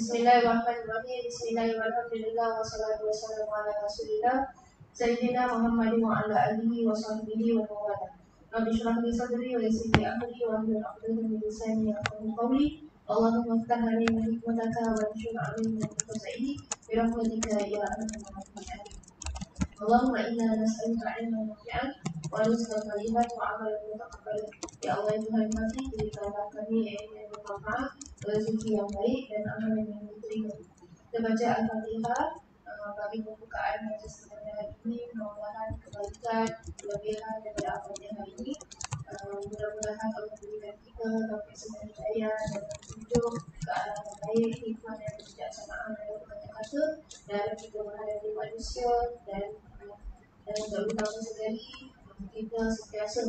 Bismillahirrahmanirrahim. Bismillahirrahmanirrahim. Wassalatu wassalamu ala Rasulillah Sayyidina Muhammadin wa ala alihi wa sahbihi wa mawala. Rabbi shrah li sadri wa yassir li amri wa hlul 'uqdatam min lisani yafqahu qawli. Allahumma iftah 'alaina hikmataka wa anshur 'alaina fadlaka bi rahmatika ya arhamar rahimin. Allahumma inna nas'aluka 'ilman nafi'an wa rizqan thayyiban wa 'amalan mutaqabbalan. Ya Allah Tuhan kami, berikanlah kami ilmu yang bermanfaat, rezeki yang baik dan amalan yang diterima. Kita baca Al-Fatihah bagi pembukaan majlis pada hari ini. Mudah-mudahan kebaikan, kelebihan daripada Al-Fatihah ini mudah-mudahan Allah berikan kita taufik serta hidayah dan petunjuk ke arah yang baik, hikmah dan kebijaksanaan dalam kata-kata dalam kita menghadapi manusia dan terutama sekali kita sentiasa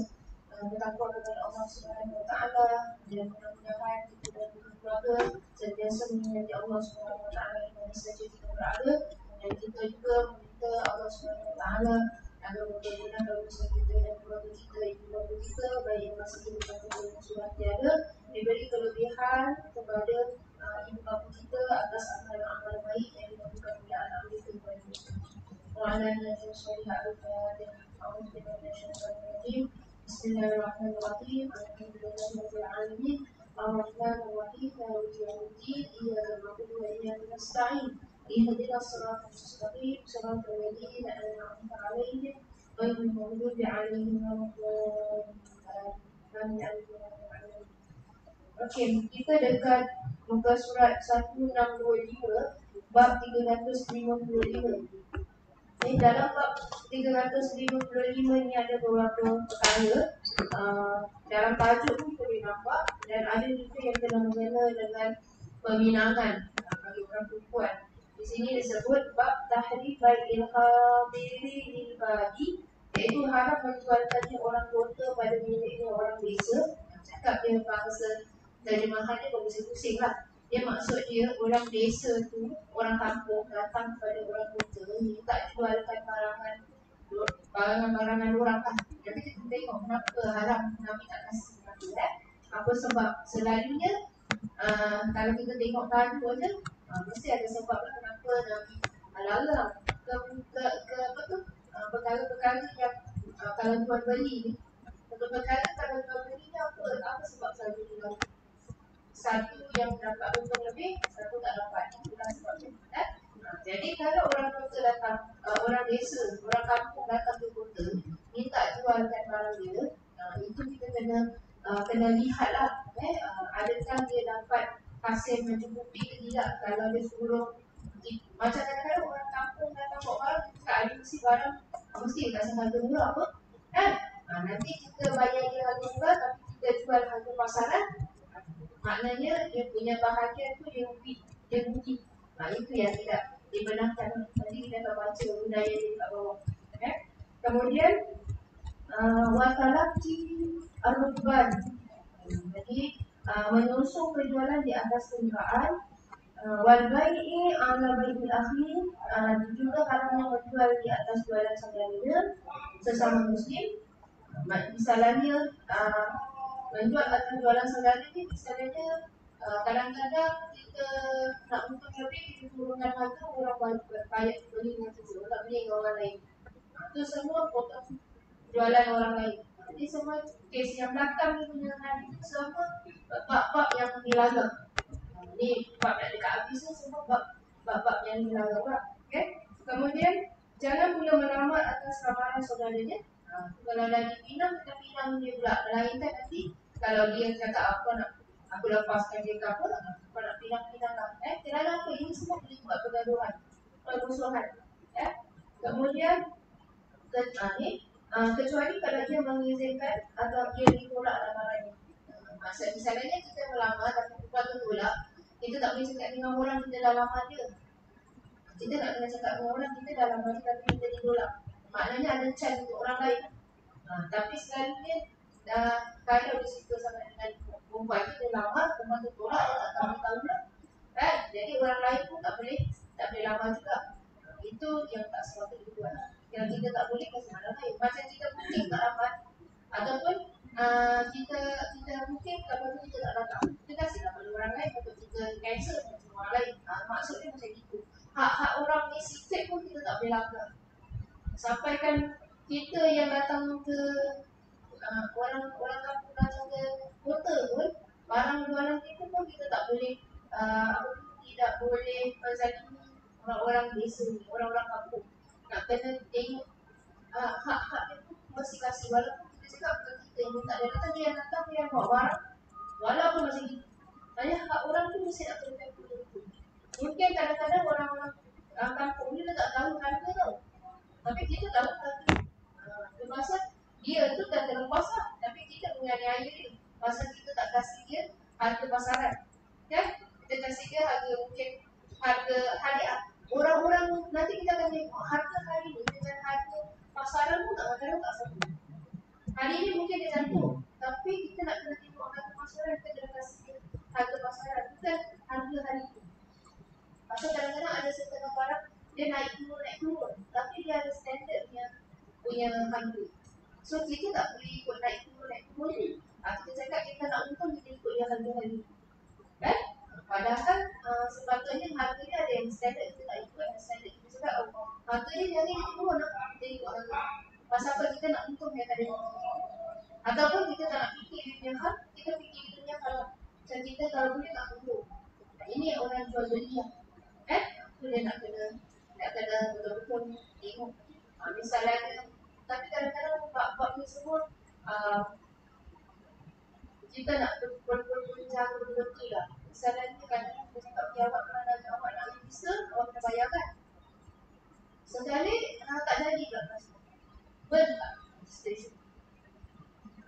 bertakwa kepada Allah Subhanahu Wa Taala dan mudah-mudahan kita dan keluarga sentiasa mengingat Allah Subhanahu Wa Taala di mana saja kita berada, dan kita juga meminta Allah Subhanahu Wa Taala agar mempermudah dosa kita dan keluarga kita, ibu bapa kita, baik yang masih hidup ataupun yang sudah tiada, diberi kelebihan kepada ibu bapa kita atas amalan-amalan baik yang dilakukan oleh anak kita kepada kita. Bismillahirrahmanirrahim. Alhamdulillahirabbil alamin. Ar-Rahmanir Rahim. Maliki yaumiddin. Iyyaka na'budu wa iyyaka nasta'in. Ihdinas siratal mustaqim. Siratal ladzina an'amta 'alaihim ghairil maghdubi 'alaihim waladdallin. Okey, kita dekat muka surat 1625 bab 355. Dalam bab 355 ni ada beberapa perkara dalam tajuk ni boleh nampak, dan ada juga yang kena mengena dengan pembinaan bagi orang perempuan. Di sini disebut bab tahrim bai'il hadiri lil badi, iaitu haram menjualkannya orang kota pada miliknya orang desa. Cakap dia bahasa terjemahannya berpusing-pusing lah. Dia maksud dia orang desa tu, orang kampung datang kepada orang kota minta jualkan barangan orang lah. Jadi kita tengok kenapa haram Nabi tak kasih kenapa apa sebab. Selalunya kalau kita tengok tajuk aja mesti ada sebab lah kenapa Nabi larang ke apa tu perkara-perkara yang kalau jual beli ni, perkara kalau jual beli ni apa sebab selalu jual. Satu yang dapat untung lebih, satu tak dapat. Itulah sebabnya. Jadi kalau orang kota datang, orang desa, orang kampung datang ke kota, minta jualkan barang dia, itu kita kena lihatlah, adakah dia dapat hasil mencukupi ke tidak. Kalau dia suruh, macam kadang-kadang orang kampung datang bawa barang, kita ada mesti barang, mesti dia kasih harga murah apa? Nanti kita bayar dia harga murah, tapi kita jual harga pasaran. Maknanya dia punya bahagian tu dia rugi. Itu yang tidak dibenarkan. Nanti kita akan baca budaya dia kat bawah. Kemudian watalaki ar-rukban. Jadi menyusun penjualan di atas kenderaan. Wal bai'i ala bai'il akhi, juga kalau menjual di atas jualan saudaranya sesama muslim. Misalnya menjual atau jualan saudara ni, misalnya kadang-kadang kita nak untung lebih, kita turunkan harga, orang banyak beli dengan kita, tak beli dengan orang lain. Itu semua potong jualan orang lain. Jadi semua kes yang belakang ni punya hadis tu semua bab-bab yang dilarang. Ni bab nak dekat habis tu semua bab-bab yang dilarang lah. Okay? Kemudian jangan pula menamat atas ramalan saudaranya. Kalau dah dipinang, kita pinang dia pula. Melainkan nanti kalau dia cakap aku lepaskan dia ke apa nak pinang-pinang lah. Kerana apa? Ini semua boleh buat pergaduhan, permusuhan. Kemudian kecuali kalau dia mengizinkan atau dia ditolak lamarannya. Misalnya kita melamar tapi perempuan tu tolak, kita tak boleh cakap dengan orang kita dah lamar dia. Kita tak kena cakap dengan orang kita dah lamar dia tapi kita ditolak. Maknanya ada chance untuk orang lain. Tapi selalunya kalau dia suka sangat dengan perempuan tu, dia lamar, perempuan tu tolak, dia tak tahu lah. Jadi orang lain pun tak boleh lamar juga. Itu yang tak sepatutnya dibuat. Yang kita tak boleh kasi orang lain. Macam kita booking tak dapat, ataupun kita mungkin kalau kita tak datang, kita kasihlah pada orang lain untuk kita cancel dengan orang lain. Maksudnya macam itu. Hak-hak orang ni sikit pun kita tak boleh langgar. Sampaikan kita yang datang ke orang kampung datang ke kota pun, barang-barang kita pun kita tak boleh tidak boleh menzalimi orang-orang desa ni, orang-orang kampung. Nak kena tengok hak-hak dia tu mesti kasih. Walaupun kita cakap bukan kita yang minta, dia kata dia yang datang, dia yang bawa barang, walaupun macam gitu, hanya hak orang tu mesti nak kena tengok. Mungkin kadang-kadang orang-orang kampung ni dia tak tahu harga tau, tapi kita tahu harga. Masa dia tu dah terlepas lah, tapi kita menganiaya dia masa kita tak kasih dia harga pasaran, kan? Kita kasih dia harga, mungkin harga hari orang-orang. Nanti kita akan tengok harga hari ni dengan harga pasaran pun kadang-kadang tak sama. Hari ni mungkin dia jatuh, tapi kita nak kena tengok harga pasaran, kita kena kasih dia harga pasaran, bukan harga hari ni. Pasal kadang-kadang ada setengah barang dia naik turun, tapi dia ada standard punya harga. So kita tak boleh ikut naik turun ni. Kita cakap kita nak untung, kita ikut dia harga hari ni, kan? Padahal sepatutnya harga dia ada yang standard, kita tak ikut yang standard. Kita cakap harga dia jangan dia turun, kita ikut harga. Pasal apa? Kita nak untung yang ada. Ataupun kita tak nak fikir dia punya hal, kita fikir dia punya hal. Macam kita kalau boleh nak untung. Ini orang jual beli lah, kan? Dia nak kena betul-betul tengok. Misalnya, tapi kadang-kadang bab ni semua kita nak berbincang betul-betul lah. Misalnya kadang-kadang kita cakap awak nak register, awak kena bayar kan? Sekali tak jadi tak pasti. Betul registration.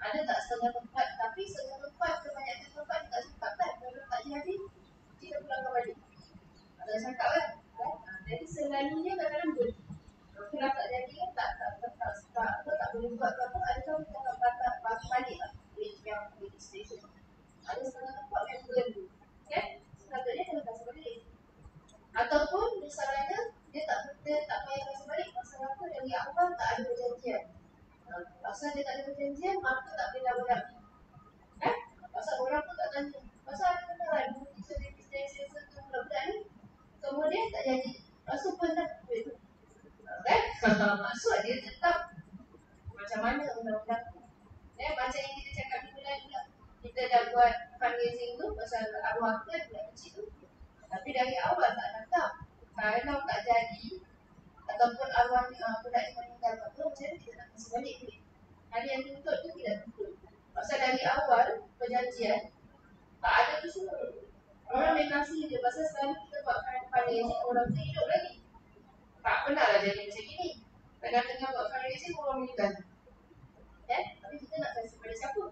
Ada tak setengah tempat, tapi setengah tempat, kebanyakan tempat kita tak cakap kan? Kalau tak jadi, kita pulangkan balik. Tak cakap kan? Jadi selalunya kadang-kadang betul. Kalau tak jadi kan tak boleh buat apa, adakah kita akan bagi balik lah yang registration. Ada setengah tempat yang berlalu, kan? Sepatutnya kena kasih balik. Ataupun misalnya dia tak payah kasih balik, pasal apa? Dari awal tak ada perjanjian. Pasal dia tak ada perjanjian, maka tak boleh double up, kan? Pasal orang pun tak tanya, pasal ada benaran kita registration tu budak-budak ni, kemudian tak jadi, pasal pernah duit tu, kan? Maksud dia tetap macam mana undang-undang tu. Macam yang kita cakap di bulan juga, kita dah buat fundraising tu pasal arwah kan budak kecil tu, tapi dari awal tak datang. Kalau tak jadi ataupun arwah budak yang meninggal apa, macam mana kita nak kasih balik duit? Hari yang tuntut tu tidak tuntut. Pasal dari awal perjanjian tak ada tu semua. Orang main kasih je, pasal selalu kita buat fundraising orang tu hidup lagi. Tak pernah lah jadi macam ni. Tengah-tengah buat fundraising orang meninggal, tapi kita nak kasih pada siapa?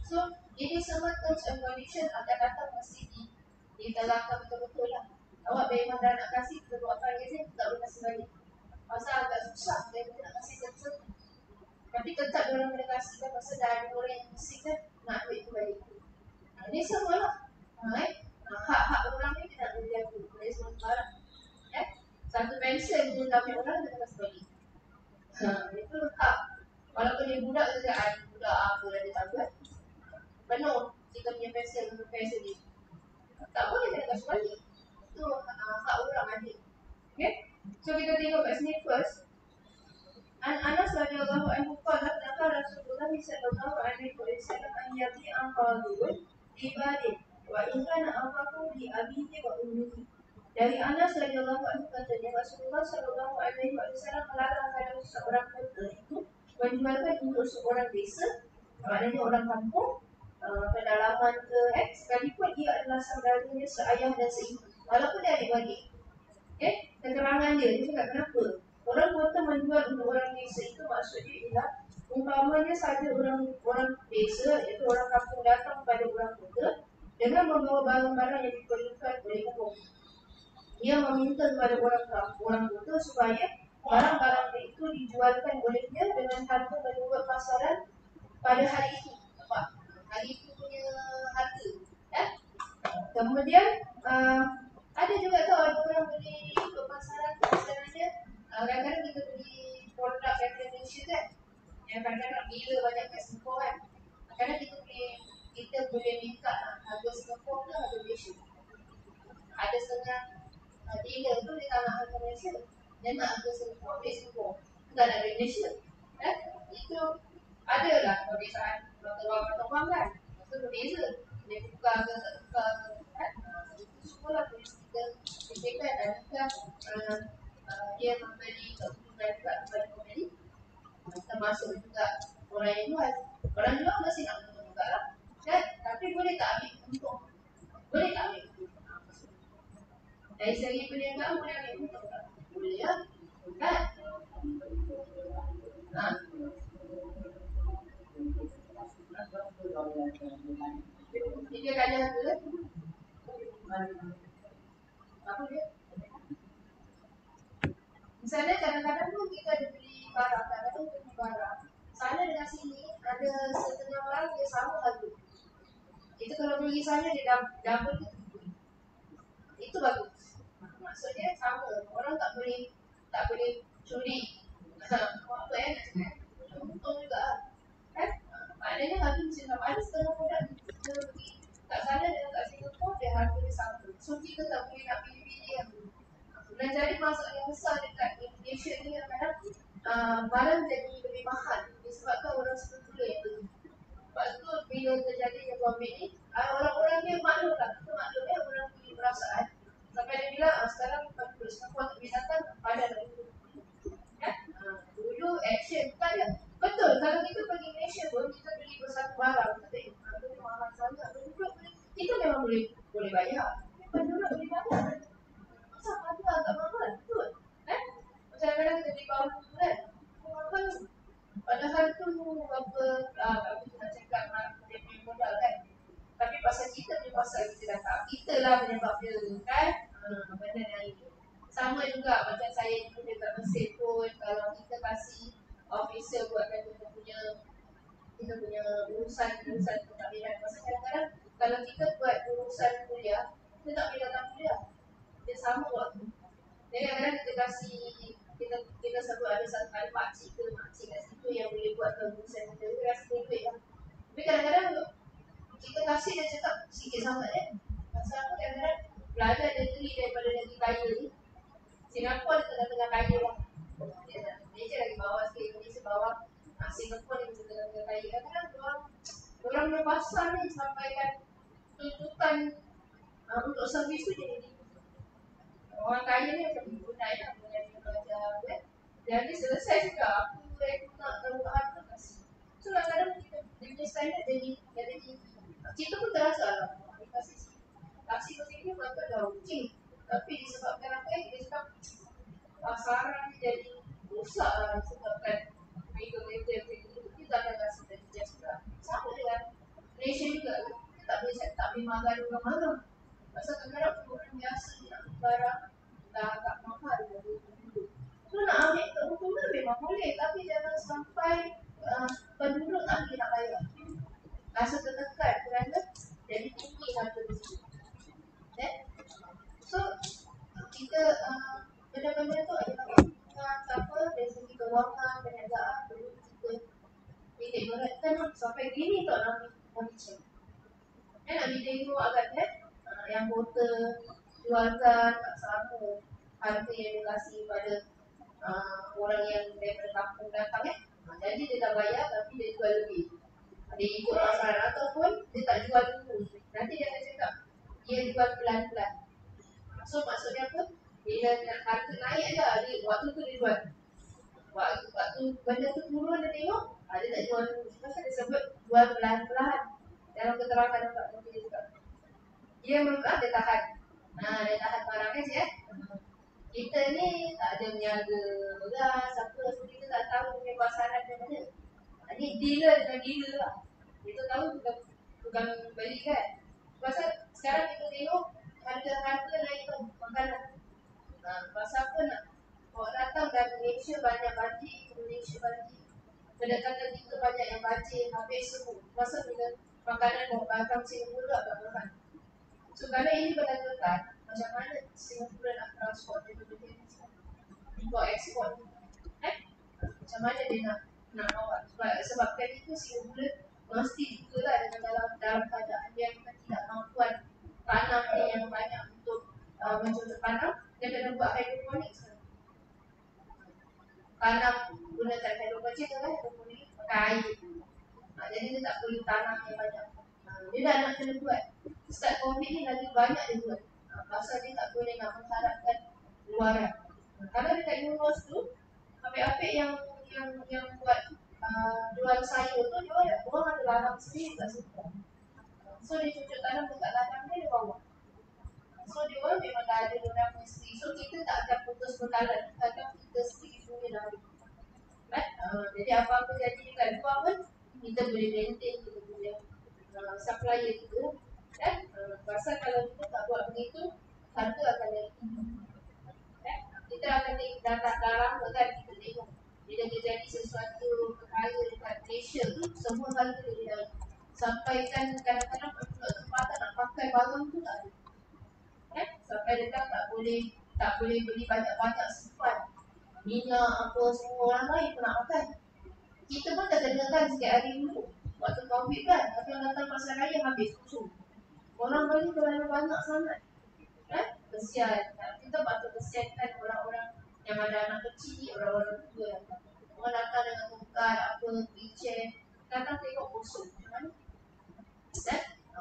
So ini semua terms and condition akan datang mesti ditelahkan betul-betul lah. Awak memang dah nak kasih, kita buat fundraising, kita tak boleh kasih balik. Pasal agak susah kita nak kasih satu-satu. Tapi tetap orang boleh kasih kan, pasal dah ada orang yang mesti kan nak duit tu balik. Ini semua lah hak-hak orang ni kita nak berjaga dari semua barang. Satu pensel pun kami orang kita kasih balik. Itu hak. Walaupun dia budak, kita cakap budak apa dah dia tak buat, penuh kita punya pensel ni, tak boleh kita kasih balik. Itu hak orang ada. Okay? So kita tengok kat sini first. Anas radhiyallahu anhu qala qala Rasulullah sallallahu alaihi wasallam an yabi'a qadun ibadin wa in kana afaku li abihi wa ummihi. Dari Anas radhiyallahu anhu katanya Rasulullah sallallahu alaihi wasallam melarang pada seorang kota itu menjualkan untuk seorang desa, maknanya orang kampung, pedalaman ke sekalipun dia adalah saudaranya seayah dan seibu, walaupun dia adik-beradik. Keterangan dia cakap kenapa orang kota menjual untuk orang desa itu, maksudnya ialah umpamanya saja orang desa, iaitu orang kampung datang pada orang kota dengan membawa barang-barang yang diperlukan oleh umum. Dia meminta kepada orang kota supaya barang-barang itu dijualkan olehnya dengan harga menurut pasaran pada hari itu. Hari itu punya harga, Kemudian ada juga tu ada orang beli ikut pasaran tu, misalnya kadang-kadang kita beli produk yang Indonesia kan, yang kadang-kadang bila banyak kat Dia nak ke Singapura, ambil Singapura. Bukan nak dari Malaysia. Itu adalah perbezaan mata wang kan. Itu berbeza. Dia tukar ke tak tukar ke kan. Itu semualah polis kita fikirkan adakah dia memberi keuntungan juga kepada pembeli. Termasuk juga orang yang jual. Orang jual mesti nak untung juga lah. Kan? Tapi boleh tak ambil untung? Boleh tak ambil untung? Dari segi perniagaan boleh ambil untung tak? Boleh ya? Kan? Dia kaya harga. Apa dia? Misalnya kadang-kadang pun kita ada beli barang, kadang-kadang beli barang. Sana dengan sini ada setengah barang dia sama harga. Itu kalau beli sana dia double itu bagus. Maksudnya sama. Orang tak boleh curi. Apa nak cakap? Untung juga kan? Maknanya harga macam sama. Ada setengah produk kita beli kat sana dan kat Singapura dia harga dia sama. So kita tak boleh nak pilih-pilih yang dan jadi masalah yang besar dekat Indonesia ni kadang barang jadi lebih mahal disebabkan orang semula yang beli. Lepas tu bila terjadi yang COVID ni orang-orang ni maklum lah. Kita maklum ya orang punya perasaan. Sampai dia bilang sekarang penduduk Singapura tak boleh datang padan lah dulu. Kan? Dulu action bukan dia. Betul kalau kita pergi Malaysia pun kita beli bersatu barang kita tengok harga ni mahal sangat. Penduduk kita memang boleh bayar. Penduduk boleh bayar. Macam harga agak mahal, betul? Macam kadang-kadang kita beli bau tu kan, mahal. Padahal tu apa kita nak cakap dia punya modal kan. Tapi pasal kita punya pasal kita datang, kita lah penyebab dia kan. Benda yang itu. Sama juga macam saya dulu dekat Mesir pun, kalau kita kasih officer buatkan kita punya urusan pentadbiran. Pasal kadang-kadang kalau kita buat urusan kuliah, kita tak boleh datang kuliah. Dia sama waktu. Jadi kadang-kadang kita kasih kita sebut ada makcik kat situ yang boleh buat urusan kita. Kita rasa duit lah. Tapi kadang-kadang kita kasih dia cakap sikit sangat Pasal apa kadang-kadang belajar negeri daripada negeri kaya ni. Singapura dia tengah-tengah kaya lah. Malaysia lagi bawah sikit, Indonesia bawah. Singapura ni macam tengah-tengah kaya. Kadang-kadang orang punya pasar ni sampaikan tuntutan untuk servis tu jadi orang kaya ni macam budaya nak belajar kan. Jadi selesai juga aku nak tahu harga kasih. So kadang-kadang kita punya standard jadi tinggi. Kita pun terasa lah kasih macam ni patut dah okey. Tapi disebabkan apa kita cakap pasaran ni jadi rosak lah disebabkan media itu kita akan rasa jadi juga. Sama dengan Malaysia juga kita tak boleh makan orang marah. Pasal kadang-kadang orang biasa nak barang dah agak mahal dari penduduk. So nak ambil keuntungan memang boleh, tapi jangan sampai penduduk tak boleh nak bayar. Rasa tertekan kerana jadi tinggi harga di situ. So kita benda-benda tu adalah keuntungan apa dari segi kewangan, perniagaan perlu kita titik beratkan sampai gini tak nak cek. Nak tengok agaknya yang botol jualkan tak sama harga yang dia kasih pada orang yang daripada kampung datang jadi dia dah bayar tapi dia jual lebih. Dia ikut pasaran ataupun dia tak jual dulu. Nanti dia akan cakap dia jual pelan-pelan. So maksudnya apa? Bila harga naik dah waktu tu dia jual. Waktu benda tu turun dia tengok dia tak jual dulu. Pasal dia sebut jual pelan-pelan. Dalam keterangan nampak dia juga. Dia memang dia tahan. Dia tahan barangnya je kita ni tak ada meniaga beras apa, so kita tak tahu punya pasaran macam mana. Ni dealer dengan dealer lah. Kita tahu tukang beli kan. Pasal sekarang kita tengok harga naik tu makanan. Pasal apa nak orang datang dari Malaysia banyak banjir, Indonesia banjir. Kedekatan kita banyak yang banjir, habis semua. Pasal bila makanan datang Singapura agak mahal. So kerana ini berkaitan macam mana Singapura nak transport dia berbeza import ekspor macam mana dia nak bawa sebabkan itu Singapura mesti juga lah dengan dalam keadaan yang tidak mampuan tanah yang banyak untuk mencocok tanam dia kena buat hidroponik tanam gunakan hidroponik tu kan, hidroponik pakai air. Jadi dia tak perlu tanam yang banyak. Dia dah nak kena buat. Start COVID ni lagi banyak dia buat. Pasal dia tak boleh nak mengharapkan luaran. Kalau dekat Euros tu, apik-apik yang buat jual sayur tu, dia orang ada ladang sendiri kat situ. So dia cucuk tanam dekat ladang dia bawa. So dia orang memang dah ada orang mesti. So kita tak akan putus bekalan. Kadang kita sendiri punya dah. Right? Jadi apa-apa jadi dekat luar pun kita boleh maintain, kita boleh supplier kita. Kan? Pasal kalau kita tak buat begitu, harga akan naik. Kan? Kita akan naik darah kan kita tengok. Bila dia jadi sesuatu perkara dekat Malaysia tu, semua harga dia naik. Sampai kan kadang-kadang tempatan nak pakai barang tu tak ada. Sampai dekat tak boleh beli banyak-banyak simpan minyak apa semua orang lain pun nak makan. Kita pun dah kedengarkan sikit hari dulu waktu COVID kan, akan datang pasal raya habis susu. Orang beli terlalu banyak sangat. Kesian. Kita patut kesiankan orang-orang yang ada anak kecil, orang-orang tua. Orang datang dengan tukar apa, wheelchair, datang tengok kosong. Macam mana?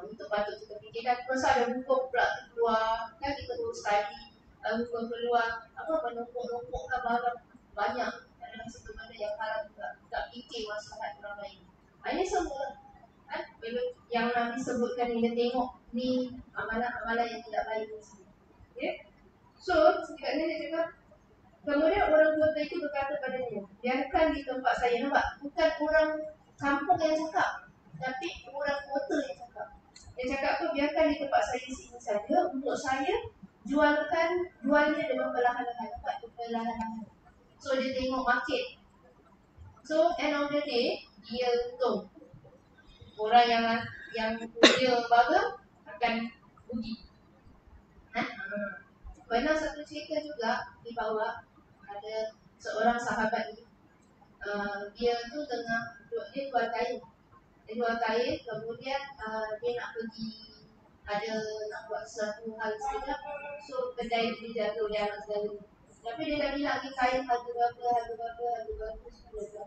Untuk patut kita fikirkan. Terus ada buku pula keluar, kan kita terus tadi buku keluar, apa menumpuk-numpukkan barang banyak dalam satu benda yang haram juga. Tak fikir masalah orang lain. Ini semua kan, yang Nabi sebutkan ni, dia tengok ni amalan-amalan yang tidak baik ni semua. Okay? So, setiap ni dia cakap, kemudian orang tua itu berkata padanya, biarkan di tempat saya. Nampak? Bukan orang kampung yang cakap, tapi orang kota yang cakap. Dia cakap apa? Biarkan di tempat saya sini saja untuk saya jualnya dengan perlahan-lahan. Nampak? Perlahan-lahan. So, dia tengok market. So, end of the day, dia untung. Orang yang punya barang akan rugi. Pernah satu cerita juga di bawah, ada seorang sahabat ni, dia tu dia jual kain. Dia jual kain, kemudian dia nak pergi, nak buat sesuatu hal sekejap. So kedai dia jaga oleh anak saudara. Tapi dia dah bilang ni kain harga berapa, semua.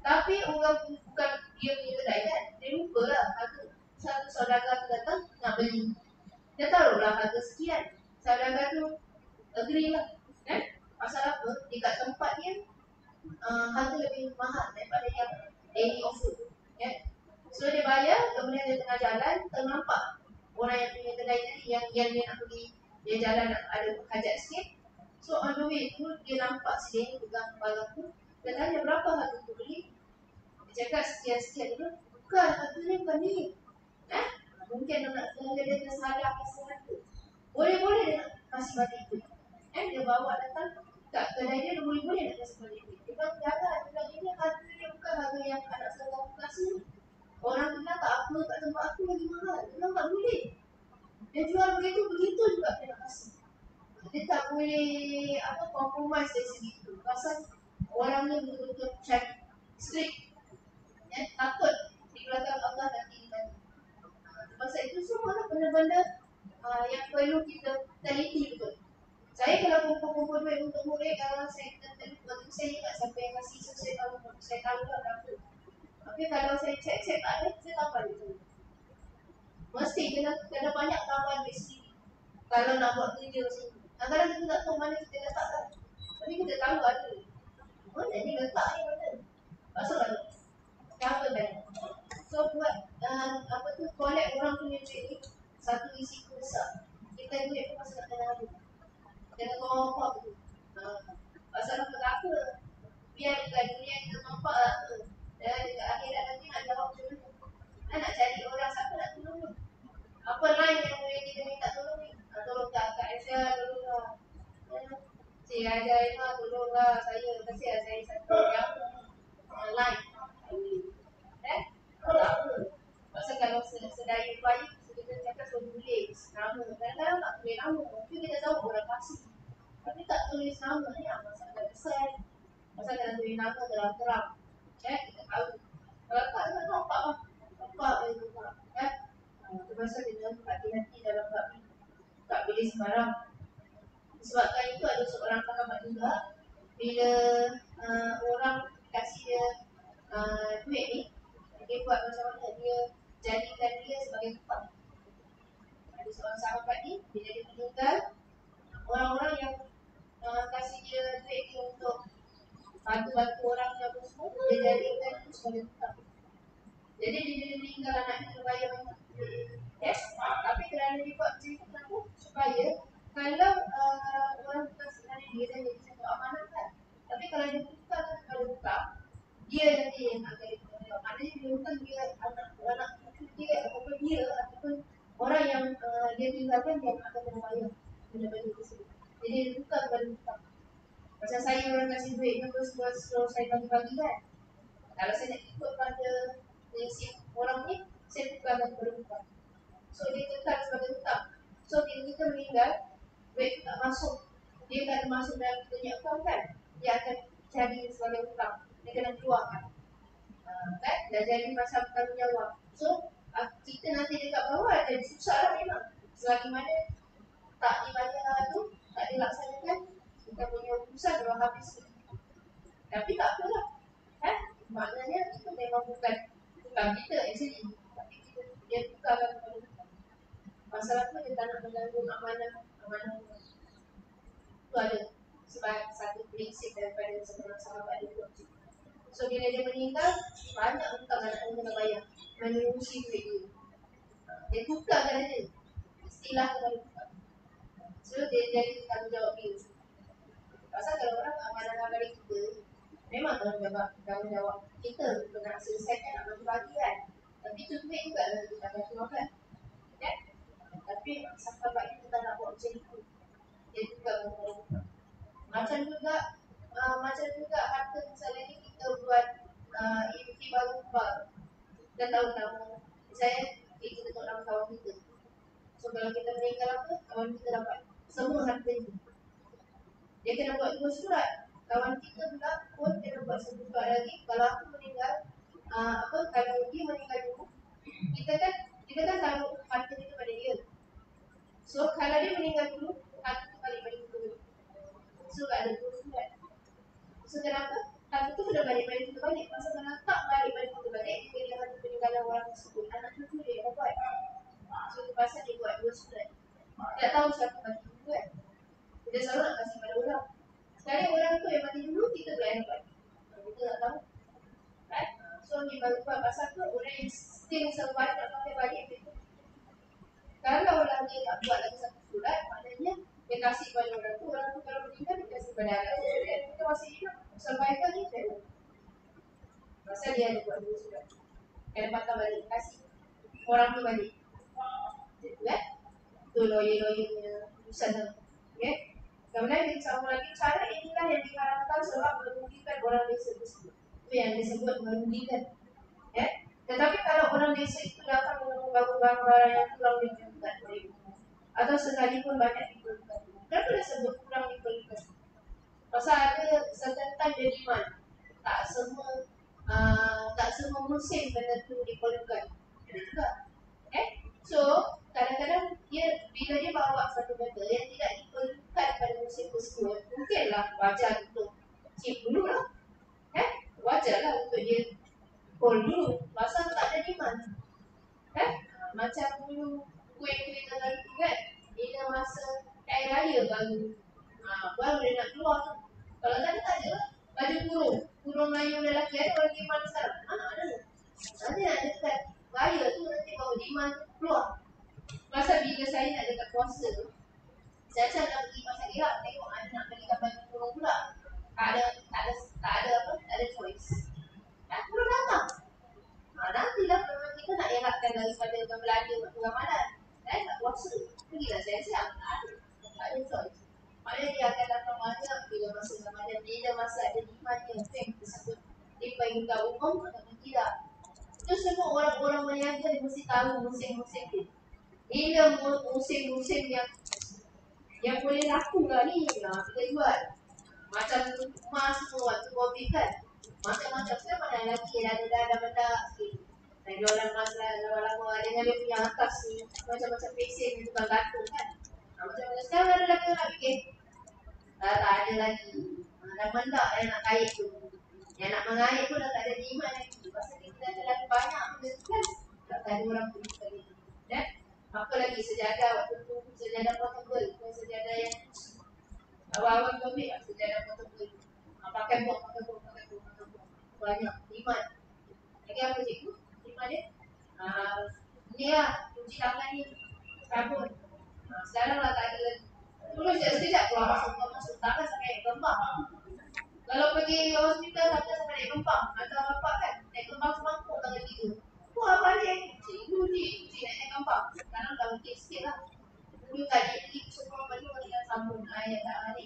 Tapi orang bukan dia punya kedai kan, dia lupa lah harga. Satu saudagar tu datang nak beli, dia taruhlah harga sekian. Saudagar tu agree lah, kan? Pasal apa? Dekat tempat dia harga lebih mahal daripada yang daily offer, kan? So dia bayar, kemudian dia tengah jalan, ternampak orang yang punya kedai tadi yang dia nak pergi, dia jalan nak ada hajat sikit. So on the way tu dia nampak si dia pegang barang tu. Dia tanya berapa harga tu beli. Dia cakap sekian-sekian. Dia bukan, harganya bukan ni. Mungkin dia tersalah pasal harga. Boleh-boleh dia nak kasih balik tu. Dia bawa datang kat kedai dia, boleh-boleh nak kasih balik tu. Dia bilang jangan, dia bilang ini harga dia bukan harga yang anak saya aku kasih. Orang tu bilang tak apa, kat tempat aku lagi mahal. Dia bilang tak boleh. Dia jual begitu juga dia nak kasih. Dia tak boleh compromise dari segi itu. Pasal orang ni betul-betul cari strict. Takut di belakang Allah nanti ditanya. Pasal itu semua lah benda-benda yang perlu kita teliti betul. Saya kalau kumpul-kumpul duit untuk murid, kalau saya waktu saya ingat siapa yang kasih, so saya tahu lah berapa. Tapi kalau saya cek tak ada, saya tambah duit. Mesti kena banyak tambahan duit sendiri kalau nak buat kerja sendiri. Kadang-kadang kita tak tahu mana kita letak kan. Tapi kita tahu ada. Mana ni letak ni mana? Pasal ada. Cover kan. So buat collect orang punya duit ni satu risiko besar. Kita duit pun masih nak kena ada. Jangan apa tu. Pasal apa? Biar dekat dunia kita nampak lah tu. Dan dekat akhirat nanti nak jawab macam mana. Nak cari orang siapa nak tolong ni. Apa lain yang boleh kita minta tolong ni? Tolong Kak Aisyah, tolong lah. Cik Aisyah, tolong lah saya. Kasih lah saya satu yang lain. Tak apa. Pasal kalau sedaya upaya, kita cakap tulis nama. Kadang-kadang tak tulis nama. Mungkin kita tahu orang kasih. Tapi tak tulis nama ni masalah besar. Pasal kalau tulis nama terang-terang. Kita tahu. Kalau tak nampak lah. Nampak dia nampak. Itu pasal dia hati-hati dalam bab ni. Tak boleh sembarang. Disebabkan itu ada seorang sahabat juga, bila orang kasih dia duit ni, dia buat macam mana dia jadikan dia sebagai tukang. Ada seorang sahabat ni, bila dia meninggal, orang-orang yang kasih dia duit ni untuk bantu-bantu orang yang semua, dia jadikan itu sebagai tukang. Jadi dia meninggal anak dia bayar banyak. Yes, tapi kerana dia buat macam itu, kenapa? Supaya kalau orang tukang sebenarnya dia dah jadi satu amanah kan. Tapi kalau dia tukar kepada tukang, dia nanti yang akan ditanggung. Maknanya dia bukan dia anak cucu dia ataupun dia ataupun orang yang dia tinggalkan yang akan kena bayar benda-benda tersebut. Jadi dia tukar kepada tukang. Macam saya orang kasih duit kan terus saya bagi-bagi kan. Kalau saya nak ikut pada prinsip orang ni, saya tukar kepada tukang. So dia tetap sebagai hutang. So bila kita meninggal, duit itu tak masuk. Dia tak masuk dalam kita punya account kan. Dia akan jadi sebagai hutang. Dia kena keluarkan kan. Dah jadi macam tanggungjawab. So kita nanti dekat bawah jadi susah lah memang. Selagi mana tak dibayar tu, tak dilaksanakan, kita punya urusan dah habis. Tapi tak apalah kan. Maknanya itu memang bukan kita actually. Tapi kita dia tukarkan kepada hutang. Masalah tu dia tak nak mengganggu amanah. Itu ada sebab satu prinsip daripada seorang sahabat dia buat. So bila dia meninggal, banyak hutang anak dia kena bayar. Menerusi duit dia. Dia tukarkan dia. Istilah kepada tukar. So dia jadi tanggungjawab dia. Pasal kalau orang amanah balik kita, memang tanggungjawab kita untuk nak selesaikan nak bagi-bagi kan. Tapi tu duit juga lah kita akan keluarkan. Kan? Tapi sahabat kita tak nak buat macam itu. Dia juga berkata macam juga harta misalnya ni kita buat baru kita tahu nama saya kita tengok nama kawan kita. So kalau kita meninggal apa, kawan kita dapat semua harta itu. Dia kena buat 2 surat. Kawan kita pula pun kena buat 1 surat lagi. Kalau aku meninggal, kalau dia meninggal dulu, kita kan taruh harta kita pada dia. So kalau dia meninggal dulu, harta itu balik pada kita dulu. So ada 2 surat. So kenapa? Harta itu sudah balik-balik kita balik. Masa kalau tak balik-balik kita balik, dia jadi harta peninggalan orang tersebut. Anak cucu dia yang buat. So itu pasal dia buat 2 surat. Tak tahu siapa mati dulu kan. Dia selalu nak kasih pada orang. Sekarang orang tu yang mati dulu, kita pula yang buat. Kita tak tahu kan. So ni baru buat pasal tu, orang yang still survive nak pakai balik itu. Kalau orang dia tak buat lagi 1 surat, maknanya dia kasih pada orang tu kalau meninggal dia kasih pada anak tu. Kita masih hidup, survive kan dia. Pasal dia ada buat 2 surat. Kena patah balik, kasih orang tu balik. Kan? Tu lawyer-lawyernya urusan tu. Okay? Kemudian kita sambung lagi, cara inilah yang diharapkan sebab merugikan orang desa tersebut. Itu yang disebut merugikan. Tetapi kalau orang desa itu datang dengan membangun barang-barang yang kurang diperlukan oleh umum, atau sekalipun banyak diperlukan, kenapa disebut kurang diperlukan? Pasal ada certain time dia demand. Tak semua musim benda tu diperlukan. Ada juga. So kadang-kadang bila dia bawa satu benda yang tidak diperlukan pada musim tersebut, mungkinlah wajar untuk keep dulu lah. Wajarlah untuk dia hold dulu. Pasal tak ada demand. Macam dulu kuih-kuih tengah itu kan, bila masa air raya baru dia nak keluar tu. Kalau tadi tak ada, baju kurung Melayu lelaki ada orang demand sekarang. Ada. Nanti nak dekat raya tu nanti baru demand keluar. Pasal bila saya nak dekat puasa tu, saya nak pergi pasal Iraq, tengok ada nak belikan baju kurung pula. Tak ada choice. Kurang datang. Nantilah memang kita nak elakkan daripada berbelanja waktu Ramadan. Tak puasa, pergilah siap-siap. Tak ada choice. Maknanya dia akan datang banyak bila masa Ramadan. Bila masa ada dimanya, itu yang disebut lipat hingga umum atau tidak. Itu semua orang-orang berniaga dia mesti tahu musim-musim dia. Bila musim-musim yang boleh laku lah ni, kita jual. Macam emas semua waktu COVID kan. Macam-macam sekarang mana lelaki yang ada benda sikit. Dan dia orang emas lah lama-lama dengan dia punya atas ni. Macam-macam pesen yang tukang gantung kan. Macam-macam sekarang ada lelaki nak bikin. Tak ada lagi. Dah mendak yang nak kait tu. Yang nak mengait pun dah tak ada iman lagi. Pasal kita dah terlalu banyak benda tu kan. Tak ada orang pun sekali. Dan apa lagi sejadah waktu tu, sejadah portable, bukan sejadah yang awal-awal tu ambil lah, sejadah portable. Pakai buang, pakai buang, pakai buang, pakai buang. Banyak, iman. Lagi apa cikgu? Iman dia? Ni lah, cuci tangan ni, sabun. Sekarang lah tak ada lagi. Dulu sekejap keluar masuk tangan sampai gembang. Kalau pergi hospital sampai naik gembang, hantar bapak kan, naik gembang semangkuk tangan tiga. Tu apa dia? Cikgu ni, naik gembang. Sekarang dah okey sikit lah. Dulu tadi pergi semua perlu dengan sabun, air, ni,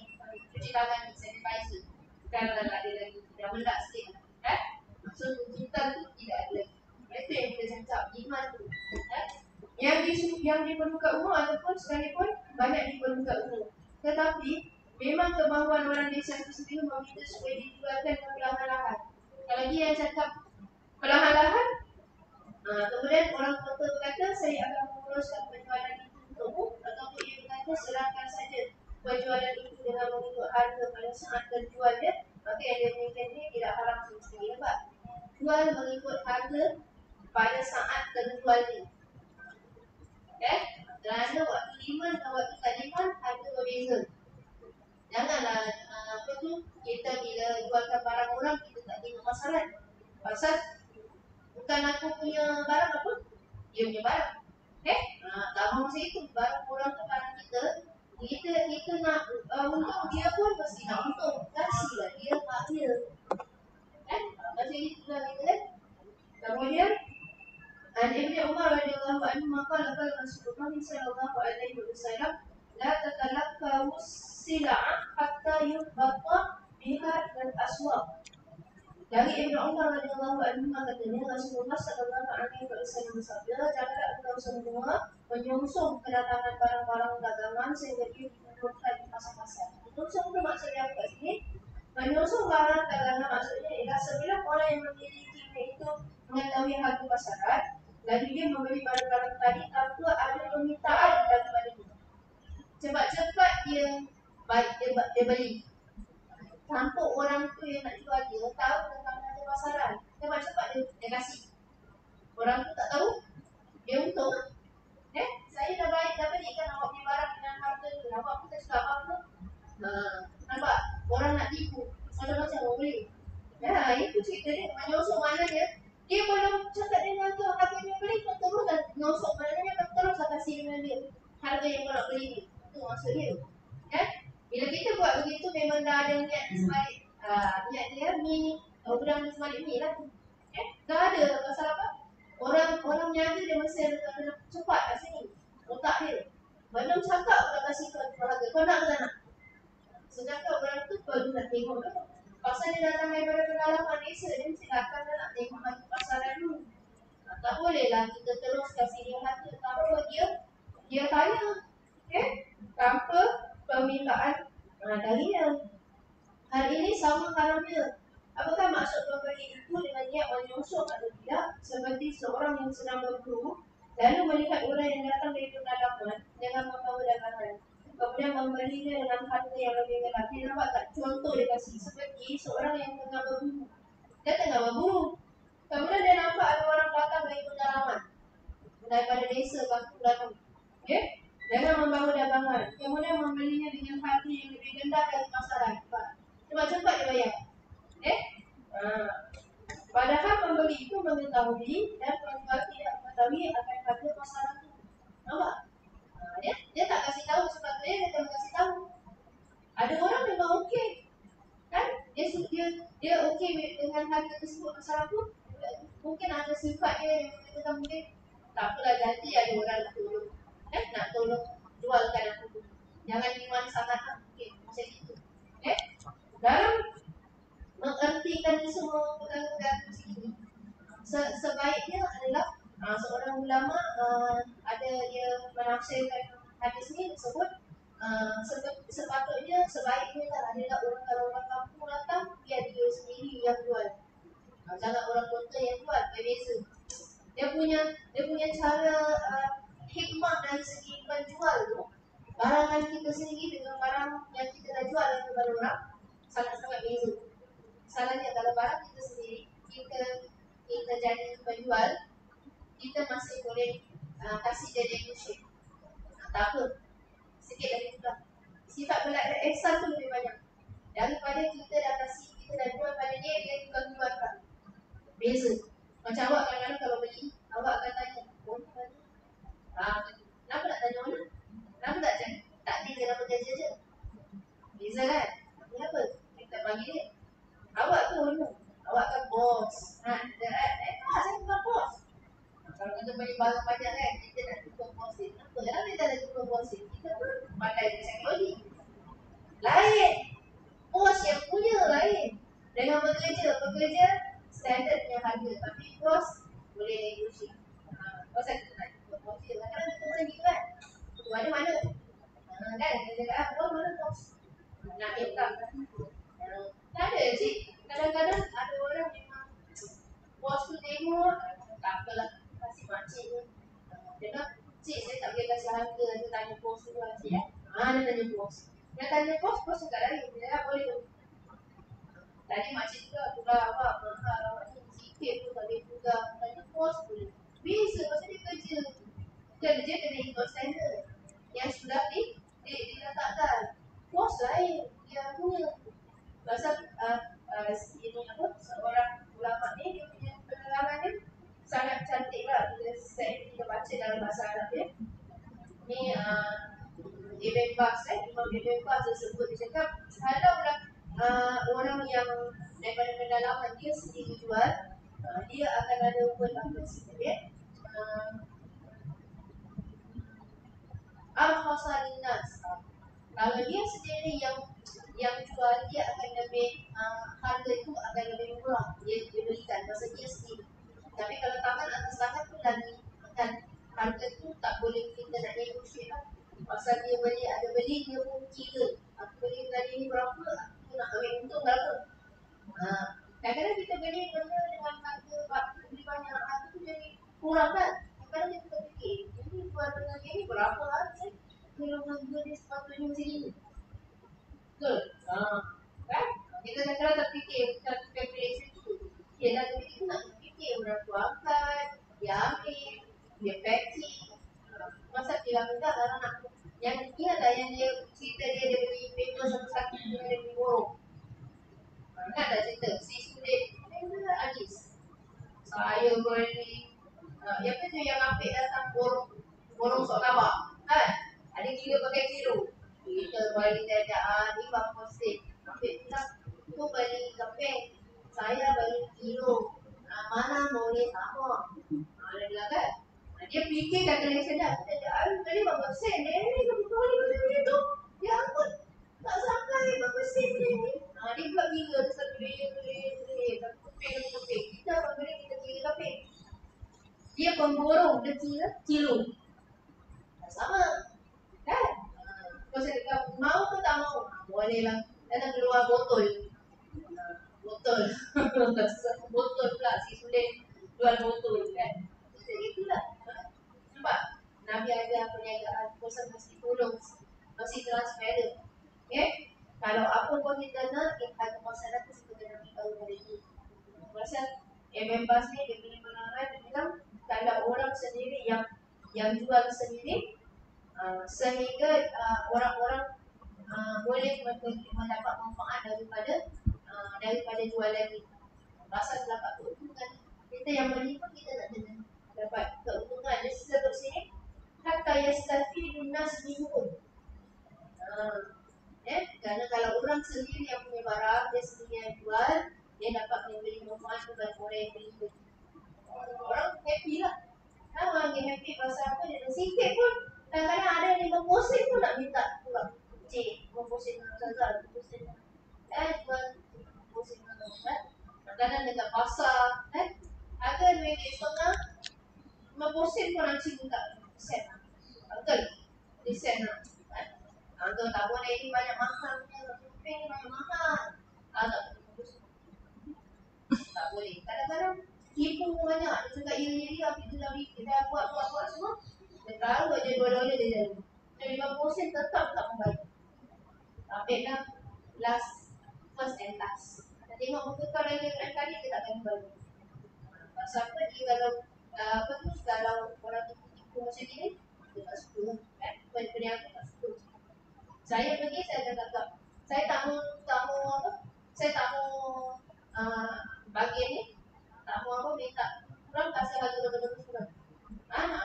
cuci tangan ni, sanitizer. Sekarang dah tak ada lagi, dah meledak sikit. So, kita tu tidak ada lagi. Itu yang kita cakap, iman tu. Yang diperlukan umum ataupun sekalipun banyak diperlukan umum. Tetapi memang kemahuan orang desa itu sendiri meminta supaya dijualkan perlahan-lahan. Kalau dia yang cakap perlahan-lahan, kemudian orang kota berkata saya akan menguruskan penjualan itu untuk umum, ataupun ia berkata serahkan saja penjualan itu dengan mengikut harga pada saat terjualnya, maka yang dia inginkan ini tidak haram sama sekali. Nampak? Jual mengikut harga pada saat terjualnya. Kerana waktu liman dan waktu tak liman harga berbeza. Janganlah apa tu, kita bila jualkan barang orang kita tak tengok masalah. Pasal bukan aku punya barang apa, dia punya barang. Sama masa itu barang orang tu barang kita, kita nak untung dia pun mesti nak untung. Kasihlah dia hak dia. Macam itulah kita kan. Kemudian Ibn Umar radhiyallahu anhu maqala qala Rasulullah sallallahu alaihi wasallam la tatalaqqa sil'a hatta yubqa biha al-aswaq. Dari Ibn Umar radhiyallahu anhu katanya Rasulullah sallallahu alaihi wasallam bersabda, janganlah engkau semua menyongsong kedatangan barang-barang dagangan sehingga ia dijualkan di pasar-pasar. Menyongsong itu maksudnya apa kat sini? Menyongsong barang dagangan maksudnya ialah sebelum orang yang memilikinya itu mengetahui harga pasaran, lalu dia membeli barang-barang tadi tanpa ada permintaan daripadanya. Cepat-cepat dia beli. Tanpa orang tu yang nak jual dia tahu tentang harga pasaran, cepat-cepat dia kasih. Orang tu tak tahu, dia untung. Saya dah baik dah belikan awak punya barang dengan harga tu. Awak pun tak cakap apa-apa. Nampak? Orang nak tipu. Macam-macam orang boleh. Itu cerita dia. Menyosok maknanya dia belum cakap dengan tu harga yang beli, kau terus dah nyosok. Maknanya kau terus dah kasih dengan dia harga yang kau nak beli ni. Itu maksud dia. Bila kita buat begitu memang dah ada niat di sebalik. Niat dia ni, udang di sebalik ni lah. Dah ada pasal apa? Orang niaga dia mesti ada cepat kat sini. Otak dia. Belum cakap kau kasih kau harga. Kau nak ke tak nak? Sedangkan orang tu kau nak tengok dulu. Pasal dia datang daripada pengalaman desa, dia mesti datang dan nak tengok harga pasaran dulu. Tak bolehlah kita terus kasih dia harga tanpa dia tanya. Tanpa permintaan dari dia. Hal ini sama haramnya. Apakah maksud pembeli itu dengan niat menyosok atau tidak? Seperti seorang yang sedang berburu lalu melihat orang yang datang dari pedalaman dengan membawa dagangan, kemudian membelinya dengan harga yang lebih rendah. Dia nampak tak contoh dia kasih? Seperti seorang yang tengah berburu. Dia tengah berburu, kemudian dia nampak ada orang datang dari pedalaman, daripada desa kampung datang, dengan membawa dagangan, kemudian membelinya dengan harga yang lebih rendah dari pasaran. Cepat-cepat dia bayar. Padahal pembeli itu mengetahui dan penjual tidak mengetahui akan harga pasaran itu. Nampak? Dia tak kasih tahu, sepatutnya dia tak kasih tahu. Ada orang memang okey, kan? Dia okey dengan harga tersebut pasaran tu. Mungkin ada sifat dia yang mengatakan mungkin tak apalah, nanti ada orang nak tolong. Nak tolong jualkan aku tu. Jangan iman sangat lah. Macam itu. Dalam mengertikan semua pegang-pegang macam ini, sebaiknya adalah seorang ulama ada dia menafsirkan hadis ni tersebut, sepatutnya sebaiknya adalah kalau orang kampung datang biar dia sendiri yang jual. Jangan orang kota yang jual, berbeza. Dia punya cara hikmah dari segi menjual tu, barangan kita sendiri dengan barang yang kita dah jual kepada orang sangat-sangat beza. Masalahnya kalau barang kita sendiri, kita jadi penjual, kita masih boleh kasih dia negotiate. Tak apa, sikit lagi pula. Sifat belak ihsan tu lebih banyak daripada kita dah kasih, kita dah jual pada dia, dia tukar jualkan. Beza. Macam awak kadang-kadang kalau beli, awak akan tanya, kenapa nak tanya mana? Kenapa tak jadi? Tak dia nama kerja je. Beza kan? Ini apa? Kita panggil dia. Awak tu owner. Awak kan bos. Saya bukan bos. Kalau kita beli barang banyak kan, kita nak tukar bos dia. Kenapa kita nak tukar bos dia? Kita pun pakai teknologi. Lain. Bos yang punya lain. Dengan bekerja standardnya harga. Tapi bos boleh negotiate. Bos saya kita nak tukar bos dia. Kadang-kadang kita boleh gitu kan. Mana-mana. Kan? Kita cakap, bos mana bos? Nak minta. Tak ada cik. Kadang-kadang ada orang memang bos tu tengok, tak apalah, kasih makcik ni. Dengar, cik saya tak boleh kasih harga, dia tanya bos tu lah cik. Dia tanya bos. Dia tanya bos cakap lain. Dia cakap boleh tu. Tadi makcik juga, awak mahal, awak ni sikit pun tak boleh juga. Tanya bos boleh. Bisa, pasal dia kerja. Kerja kena ikut standard yang sudah diletakkan. Bos lain, dia punya. Pasal ini apa, seorang ulama ni, dia punya penerangan dia sangat cantik lah. Bila kita baca dalam bahasa Arab dia. Ni Ibn Bas, Imam Ibn Bas dia sebut, dia cakap kalaulah orang yang daripada pendalaman dia sendiri jual, dia akan ada pendapat dia al-khasalinas. Kalau dia sendiri yang jual, dia akan lebih harga itu akan lebih murah dia belikan masa dia sendiri. Tapi kalau tangan atas tangan tu lagi akan harga tu tak boleh kita nak negotiate lah. Pasal dia beli, ada beli dia pun kira aku beli tadi ni berapa, aku nak ambil untung berapa. Kadang-kadang kita beli benda dengan harga beli banyak, harga tu jadi kurang kan. Kadang-kadang kita fikir ini jual dengan dia ni berapa harga, kalau harga dia sepatutnya macam ni. Betul? Kan? Kita kadang-kadang tak fikir calculation tu. Yelah, tapi kita nak fikir berapa angkat, dia ambil, dia packing. Masa bilang enggak, karena nak yang ingat tak yang dia cerita dia beli paper satu-satu, dia beli borong. Ingat tak cerita? Si student, dia Anis. Saya beli, yang tu yang ambil datang borong sok tabak. Kan? Ada kira pakai kilo. Kita balik dadaan, ni bang posting. Ambil bilang, tu balik keping. Saya balik kilo. Mana boleh sama? Dia bilang kan? Dia fikir calculation dah. Dia cakap, tadi berapa sen? Ni kebetulan macam itu. Ya ampun, tak sampai berapa sen ni. Dia buat kira, dia satu layer. Satu keping. Kita apabila kita kira keping. Dia pemborong, dia kira kilo. Tak sama. Kan? Kalau saya cakap, mau ke tak mau? Boleh lah. Datang keluar botol. Botol. Botol pula. Si sulit jual botol kan. Macam itulah. Nampak? Nabi ajar perniagaan, kosan mesti tolong, mesti transparent. Okay? Kalau apa pun kita nak, ada masalah tu kita kena beritahu pada dia. Pasal members ni dia punya penerangan, dia bilang kalau orang sendiri yang jual sendiri, sehingga orang-orang boleh mendapat manfaat daripada jualan ni. Pasal dapat keuntungan, kita yang beli pun kita nak dapat keuntungan. Dia sebut sini hatta yastafidun nas minhum. Kerana kalau orang sendiri yang punya barang, dia sendiri yang jual, dia dapat memberi manfaat kepada orang yang beli. Orang happy lah. Orang yang happy pasal apa? Dia sikit pun. Kadang-kadang ada yang 50 sen pun nak minta pulang. Cik, 50 sen nak Zazal, 50 sen nak. Jual 50 sen nak. Kadang-kadang dekat pasar, harga RM2.50, 50 sen pun nak cik minta. Sen lah. Betul? 10 sen lah. Tuan tak boleh, ini banyak mahal. Keping ni banyak mahal. Tak boleh. Kadang-kadang tipu banyak. Dia cakap iri-iri, habis tu kita buat semua. Dia taruh je $2 dia jadi. Jadi 50 sen tetap tak membayar. Ambil lah last, first and last. Tengok muka kau lain-lain dia tak akan balik. Pasal apa dia kalau kalau orang tipu macam ni, dia tak suka kan? Benda aku tak suka. Saya pergi, saya dah cakap, saya tak mau apa? Saya tak mau bagian ni, tak mau apa minta. Orang kasih harga betul-betul kurang.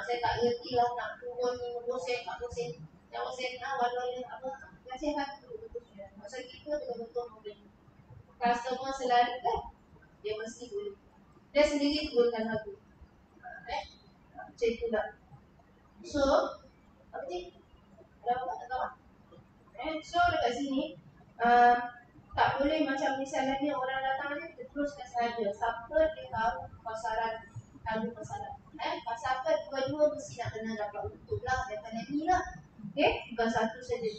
Saya tak ngerti lah nak turun 50 sen, 40 sen. Yang sen walau apa? Kasih harga betul-betul kurang. Maksud kita betul-betul boleh. Customer selalu kan, dia mesti boleh. Dia sendiri turunkan harga. Macam itulah. So, apa ni? Ada apa? Tak tahu. So dekat sini tak boleh macam misalnya ni orang datang ni kita teruskan saja. Siapa dia tahu pasaran, tahu pasaran. Pasal apa dua-dua mesti nak kena dapat untung lah daripada ni lah. Okay, bukan satu saja.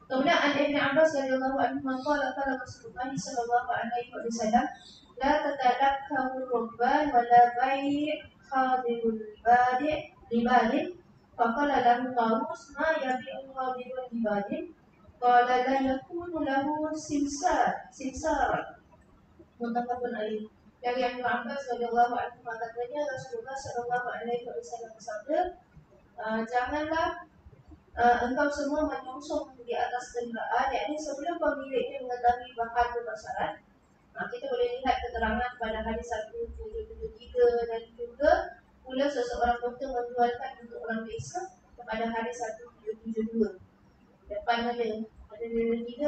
Kemudian Ibn Abbas radhiyallahu anhu qala qala Rasulullah sallallahu alaihi wasallam la tatadakkaru rubban wa la bai' khadirul badi' libadi. Faqala lahu Tawus ma yabi'u khadirul libadi. Qala la yakunu lahu simsar. Muttafaqun alaih. Dari Ibn Abbas radhiyallahu anhu katanya Rasulullah sallallahu alaihi wasallam bersabda, janganlah engkau semua menyongsong di atas kenderaan, yakni sebelum pemiliknya mengetahui bahan pemasaran. Kita boleh lihat keterangan pada hadis 1773 dan juga pula seseorang doktor menjualkan untuk orang biasa kepada hadis 1772. Depan ada 773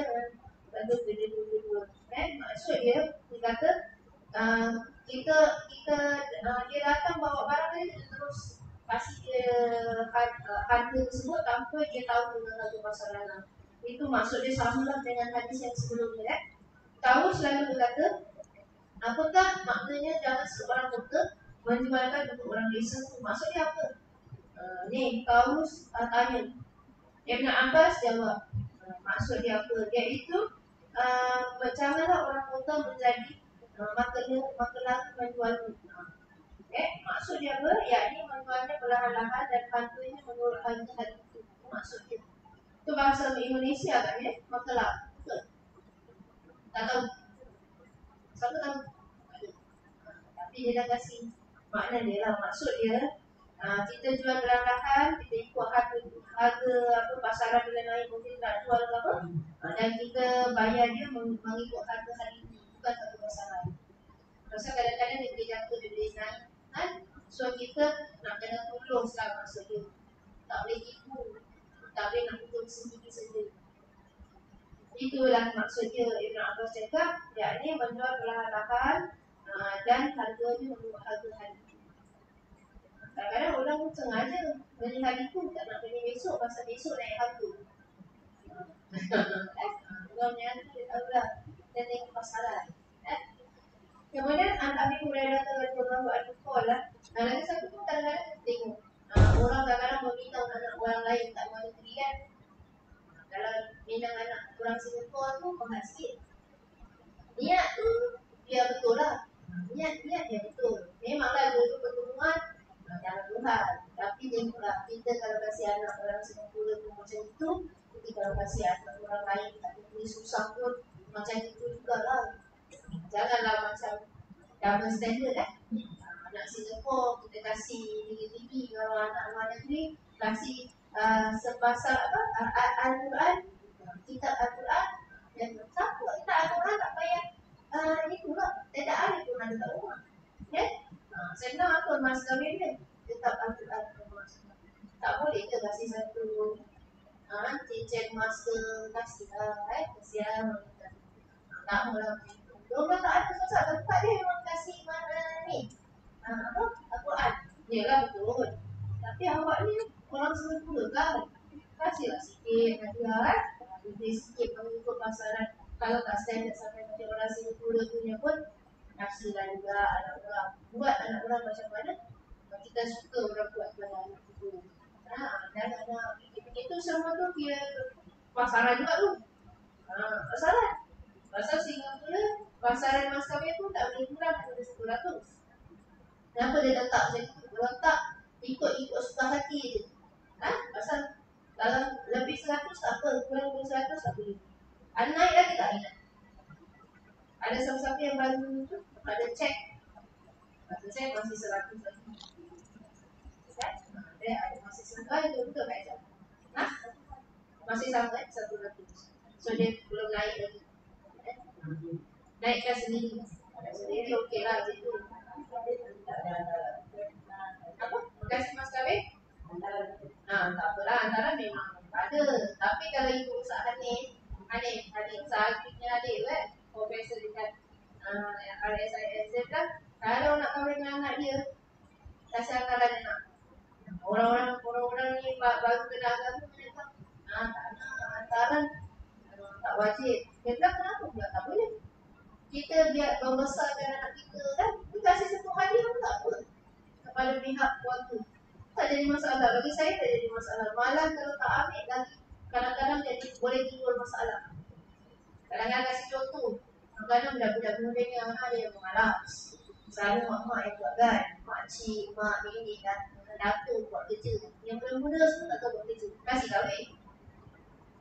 dan 772. Maksud dia kata kita dia datang bawa barang ni terus kasih dia harga tersebut tanpa dia tahu tentang harga pasaran. Itu maksud dia samalah dengan hadis yang sebelumnya. Tahu selalu berkata, apakah maknanya jangan seorang doktor menjualkan untuk orang desa? Maksud dia apa? Ni tahu tanya. Ibn Abbas jawab, maksud dia apa? Iaitu macamlah orang doktor menjadi makalah menjual. Maksud dia apa? Yakni menjualnya perlahan-lahan dan harganya menurut harga itu. Maksud dia. Itu bahasa Indonesia kan ya? Makalah. Betul? Tak tahu. Siapa tahu? Tapi dia dah kasih makna dia lah. Maksud dia kita jual perlahan-lahan, kita ikut harga apa pasaran bila naik mungkin tak jual ke apa, dan kita bayar dia mengikut harga hari ini, bukan harga pasaran. Pasal kadang-kadang dia boleh jatuh, dia boleh naik kan? So kita nak kena tolong selama masa dia. Tak boleh tipu, tak boleh nak untung sendiri saja. Itulah maksud dia. Ibn Abbas cakap, yakni menjual perlahan-lahan dan harganya menurut harga hari ini. Kadang-kadang orang sengaja beli hari itu, tak nak beli besok, pasal besok naik harga. Orang yang dia tahu lah, dia tengok pasaran. Kemudian Abi Hurairah radhiyallahu anhu qala, lagi satu pun kadang-kadang tengok orang kadang-kadang meminang anak orang lain tak mahu negeri kan. Kalau minang anak orang Singapura tu mahal sikit. Niat tu biar betul lah. Niat dia betul. Memanglah dulu pertemuan jangan Tuhan. Tapi tengoklah kita kalau kasih anak orang Singapura tu macam itu, kita kalau kasih anak orang lain tak boleh susah pun macam itu jugalah. Janganlah macam double standard anak Singapura kita kasih tinggi-tinggi, kalau anak luar negeri kasih sepasal Al-Quran, kitab Al-Quran, dan siapa kita Al-Quran tak payah itulah, tidak ada Al-Quran dekat rumah. Saya bilang apa mas kahwin dia kitab Al-Quran tak boleh ke kasih satu teacher master kasih kesian tak mahu. Orang tak ada susah, tempat dia memang kasih mana ni Al-Quran. Yalah betul. Tapi awak ni orang Singapura kan, kasihlah sikit hadiah lebih sikit mengikut pasaran. Kalau tak standard sampai macam orang Singapura punya pun kasihlah juga anak orang. Buat anak orang macam mana kita suka orang buat kepada anak kita. Dan anak itu semua tu dia pasaran juga tu. Pasaran. Pasal Singapura pasaran maskapai pun tak boleh kurang daripada 100. Kenapa dia letak macam itu? Dia letak ikut suka hati je. Pasal kalau lebih 100 tak apa, kurang 100 tak boleh. Naik lagi tak ingat? Ada siapa-siapa yang baru tu ada cek, masih 100 lagi. Kan? Ada masih 100 itu betul tak Ijaz? Nah, masih sama 100. So dia belum naik lagi. Naikkan sendiri. Sendiri okey lah gitu. Apa? Makasih mas kawin? Tak apalah, antara memang ada. Tapi kalau ikut usaha Hanif Zahidnya adik kan, profesor dekat RSIS dia kan, kalau nak kahwin dengan anak dia, kasih anggaran dia nak. Orang-orang ni baru kena agama macam tak nak hantaran, tak wajib. Dia bilang kenapa pula tak boleh? Kita biar membesarkan anak kita kan, kita kasih satu hadiah pun tak apa kepada pihak keluarga. Tak jadi masalah. Bagi saya tak jadi masalah. Malah kalau tak ambil lagi, kadang-kadang jadi boleh timbul masalah. Kadang-kadang kasih contoh, kadang-kadang budak-budak muda ni ada yang malas. Selalu mak-mak yang buat kan, makcik, mak ni kan, datuk buat kerja. Yang muda-muda semua tak tahu buat kerja. Kasih kahwin.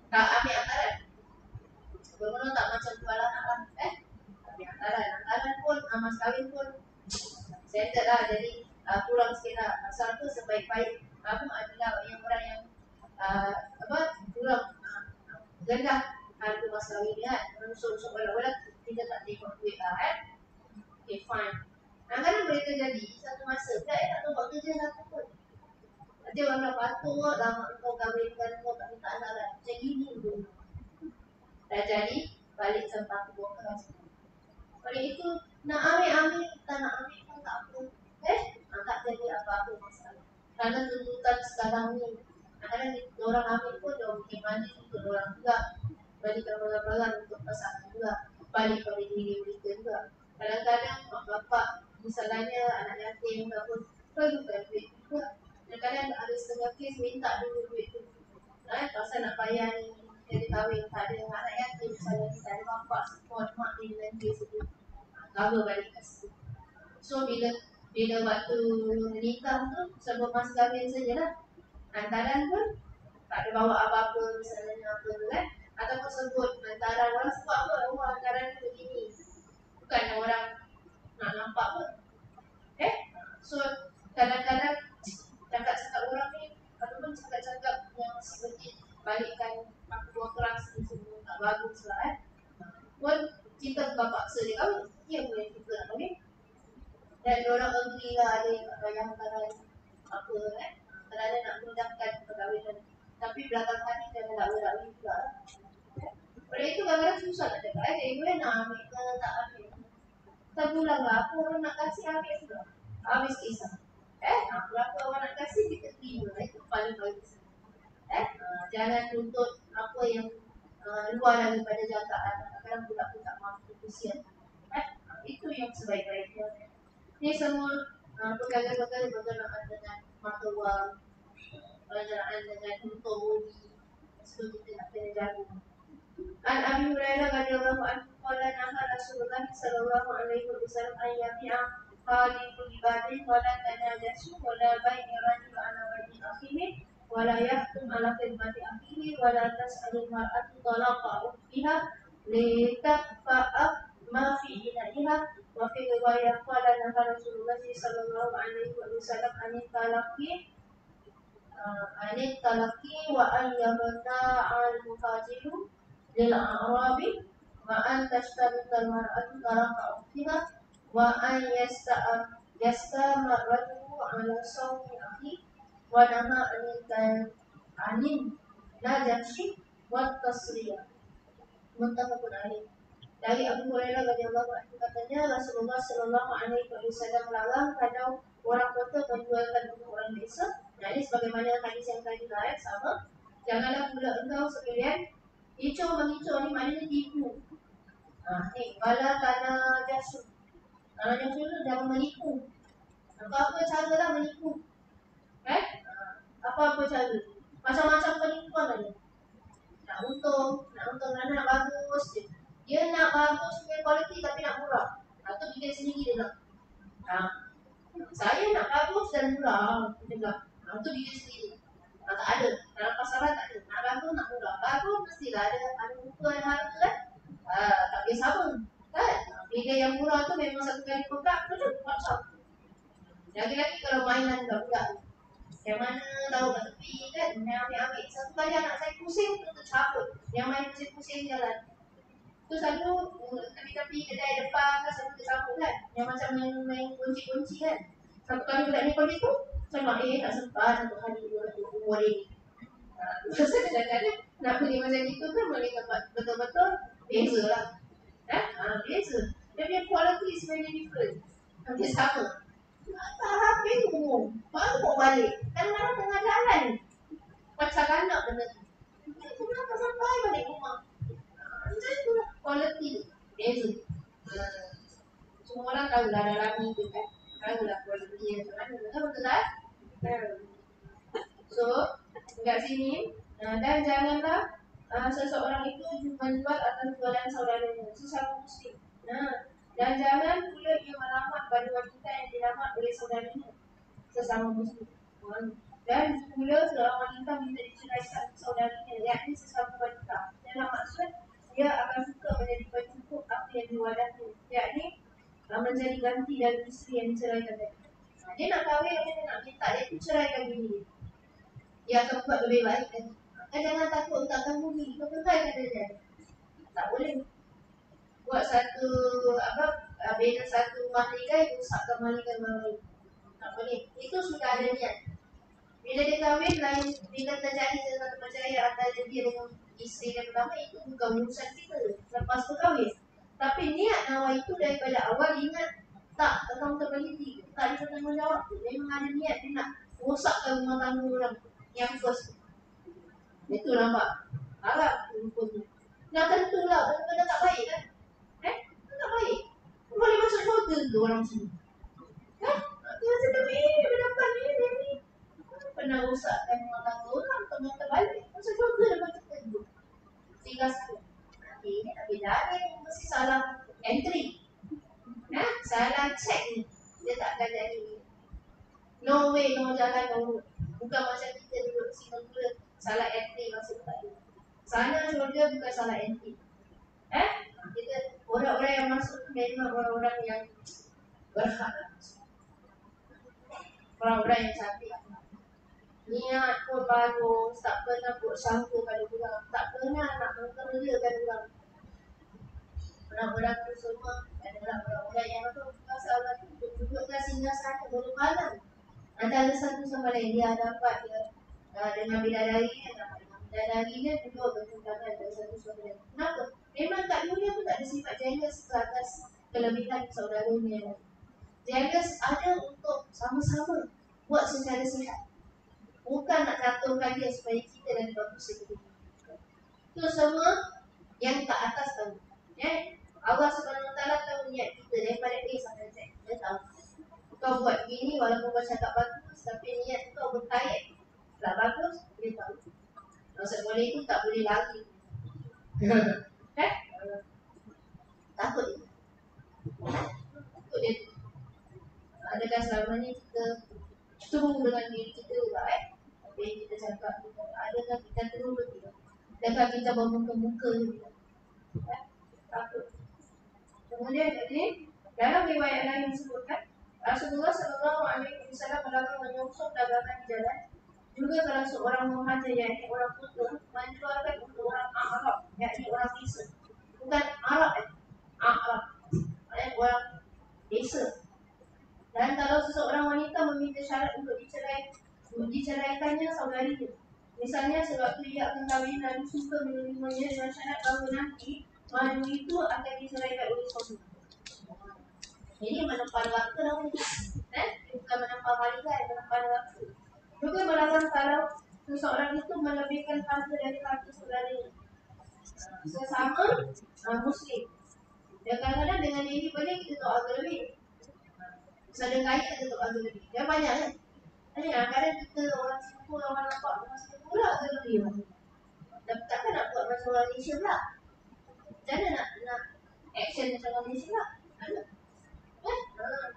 Tak ambil hantaran. Benar-benar tak macam jual anak lah. Ambil hantaran pun, mas kahwin pun settle lah. Jadi kurang sikit lah. Pasal tu sebaik-baik kamu adalah orang yang kurang rendah harga mas kahwin ni kan. Rusuk-rusuk bola-bola kita tak tengok duit lah kan. Okay fine. Kadang-kadang boleh terjadi satu masa tak tahu buat kerja satu pun. Dia orang patut lama kau kahwinkan kau tak minta anak lah. Macam gini dulu. Dah jadi balik sampai aku buat keras. Oleh itu nak ambil tak nak ambil pun tak apa. Tak jadi apa-apa masalah. Kerana tuntutan sekarang ni kadang-kadang orang ambil pun dia bikin mandi untuk orang juga. Balikan barang-barang untuk pasangan juga. Balik pada diri mereka juga. Kadang-kadang mak bapak misalnya anak yatim ataupun perlukan duit juga. Kadang-kadang ada setengah kes minta dulu duit tu. Pasal nak bayar ni dia kahwin tak ada anak yatim misalnya tak ada bapak support mak dia dengan kes tu. Cover balik kat situ. So bila waktu nikah tu sebelum mas kahwin sajalah. Hantaran pun tak ada bawa apa-apa misalnya apa tu kan. Ataupun sebut hantaran orang sebut apa? Oh hantaran tu begini. Bukan orang nak nampak pun. So kadang-kadang cakap-cakap orang ni ataupun cakap-cakap yang seperti balikkan aku buang keras ni semua tak bagus lah pun kita bukan paksa dia kahwin. Dia pun yang suka nak kahwin. Dan orang agree lah ada yang nak bayar hantaran apa kan. Kadang-kadang nak mudahkan perkahwinan. Tapi belakang hari jangan dakwa-dakwa juga lah. Oleh itu kadang-kadang susah nak cakap. Gue nak ambil ke tak ambil. Terpulang lah. Apa orang nak kasih ambil sudah. Habis kisah. Berapa orang nak kasih kita terima. Itu paling bagus. Jangan tuntut apa yang luar daripada jataan. Kadang-kadang budak pun tak mampu kesian. Itu yang sebaik-baiknya. Ini semua perkara-perkara berkenaan dengan mata wang, berkenaan dengan untuk budi. So kita nak kena jaga. An Abi Hurairah radhiyallahu anhu qala naha Rasulullah sallallahu alaihi wasallam an yabi'a qalibul ibadi wa la tanajasu wa la bai'a rajul ala wajhi akhihi wa la yahkum ala khidmati akhihi wa la tas'alul mar'atu talaqa ukhtiha li taqfa'a ma fi ina'iha wa fi riwayah qala naha Rasulullah sallallahu alaihi wasallam an talaqi wa an yabta al-muhajiru lil a'rabi wa an tashtarita al-mar'atu talaqa ukhtiha wa an yastamarratu ala sawmi akhi wa naha anin najashi wa tasriyah. Muttafaqun alaih. Dari Abu Hurairah radhiyallahu anhu katanya Rasulullah sallallahu alaihi wasallam melarang kalau orang kota menjualkan untuk orang desa. Jadi sebagaimana hadis yang tadi sama. Janganlah pula engkau sekalian Icau-mengicau ni maknanya tipu. Wala kana jasu. Kalau jasu tu jangan menipu. Apa-apa cara lah menipu. Apa-apa cara. Macam-macam penipuan ada. Nak untung anak bagus je. Dia nak bagus punya kualiti tapi nak murah. Atau bikin sendiri dia nak. Saya nak bagus dan murah. Itu bikin sendiri. Tak ada. Dalam pasaran tak ada. Nak bagus, nak murah. Bagus mestilah ada muka yang harga kan. Tak boleh sama. Kan? Meja yang murah tu memang satu kali pegang, betul, macam. Lagi-lagi kalau mainan budak-budak. Yang mana tahu kat tepi kan, yang ambil. Satu kali anak saya pusing tu tercabut. Yang main pusing-pusing jalan. Tu selalu tepi-tepi kedai depan kan selalu tercabut kan. Yang macam main kunci-kunci kan. Satu kali budak ni pergi tu, saya mak tak sempat untuk hari umur ini. Masa kadang-kadang nak pergi macam itu kan boleh tempat betul-betul beza lah. Beza. Dia punya quality is very different. Hampir sama. Tak habis umum. Baru bawa balik. Kadang-kadang tengah jalan. Macam anak benda tu. Kenapa sampai balik rumah? Macam tu lah. Quality beza. Semua orang tahu lah dalam ni tu kan. Tahu lah quality yang macam mana. Betul tak? So, kat sini. Dan janganlah seseorang itu menjual atau jualan saudaranya sesama muslim. Dan jangan pula ia melamat pada wanita yang dilamat oleh saudaranya sesama muslim. Dan pula seorang wanita minta diceraikan saudaranya, yakni sesama wanita. Dalam maksud dia akan suka menjadi pencukup apa yang diwadahnya, yakni menjadi ganti dari isteri yang diceraikan tadi. Dia nak kahwin, dia nak minta dia tu ceraikan diri. Dia akan buat lebih baik kan. Jangan takut tak kamu ni, kau pegang dia. Tak boleh. Buat satu bina satu mahligai, rusakkan mahligai baru. Tak boleh. Itu sudah ada niat. Bila dia kahwin lain, bila terjadi satu perceraian antara dia dengan isteri yang pertama, itu bukan urusan kita lepas tu kahwin. Tapi niat awal itu daripada awal ingat tak tentang terpeliti, tak ada tanggungjawab tu. Memang ada niat dia nak rosakkan rumah tangga orang yang first. Itu nampak harap rumput tu. Dah tentulah benda-benda tak baik kan. Tak baik. Boleh masuk syurga tu orang sini. Dia rasa dia dapat ni. Pernah rosakkan rumah tangga orang, tengah terbalik. Masuk syurga dapat kita tu. Tinggal satu. Ini tak beda ni. Mesti salah entry. Salah check ni. Dia tak akan jadi. No way, no jalan, no road. Bukan macam kita duduk Singapura, salah entry masuk tak ada. Sana syurga bukan salah entry. Kita orang-orang yang masuk tu memang orang-orang yang berhak. Orang-orang yang cantik. Niat pun bagus, tak pernah buat sangka pada orang, tak pernah nak mengkerjakan orang. Orang-orang tu semua adalah orang-orang yang masalah tu dudukkan singgah sana bermalam. Antara satu sama lain dia dapat dengan bidadari dia dapat dengan bidadari dia duduk bertentangan dari satu sama lain. Kenapa? Memang kat dunia pun tak ada sifat jealous ke atas kelebihan saudaranya. Jealous ada untuk sama-sama buat secara sihat. Bukan nak jatuhkan dia supaya kita dan bagus sedikit. Itu semua yang tak atas tahu. Allah SWT tahu niat kita daripada A sampai Z. Dia tahu. Kau buat gini walaupun kau cakap bagus, tapi niat kau berkait tak bagus, dia tahu. Maksud boleh itu tak boleh lagi. Takut dia. Takut dia. Adakah selama ni kita true dengan diri kita juga apa yang kita cakap kita, adakah kita true ke tidak? Adakah kita bermuka-muka ke tidak? Takut. Kemudian tadi dalam riwayat lain disebutkan Rasulullah SAW melarang menyongsong dagangan di jalan. Juga kalau seorang muhajir, yakni orang kota, menjualkan untuk orang Arab, yakni orang desa. Bukan Arab, Arab, maknanya orang desa. Dan kalau seseorang wanita meminta syarat untuk diceraikannya saudarinya, misalnya sewaktu ia akan kahwin lalu suka menerimanya dengan syarat bahawa nanti madu itu akan diceraikan oleh suami. Ini menempah waktu namanya. Bukan menempah malaikat, menempah waktu. Juga melarang kalau seseorang itu melebihkan harta dari harta saudaranya sesama muslim. Dan kadang-kadang dengan ini boleh kita doa lebih. Sedang kaya kita doa lebih. Dia banyak kan? Kadang kita orang Singapura, orang nampak orang Singapura agak lebih. Tapi takkan nak buat macam orang Malaysia pula. Macam mana nak action macam orang Malaysia pula?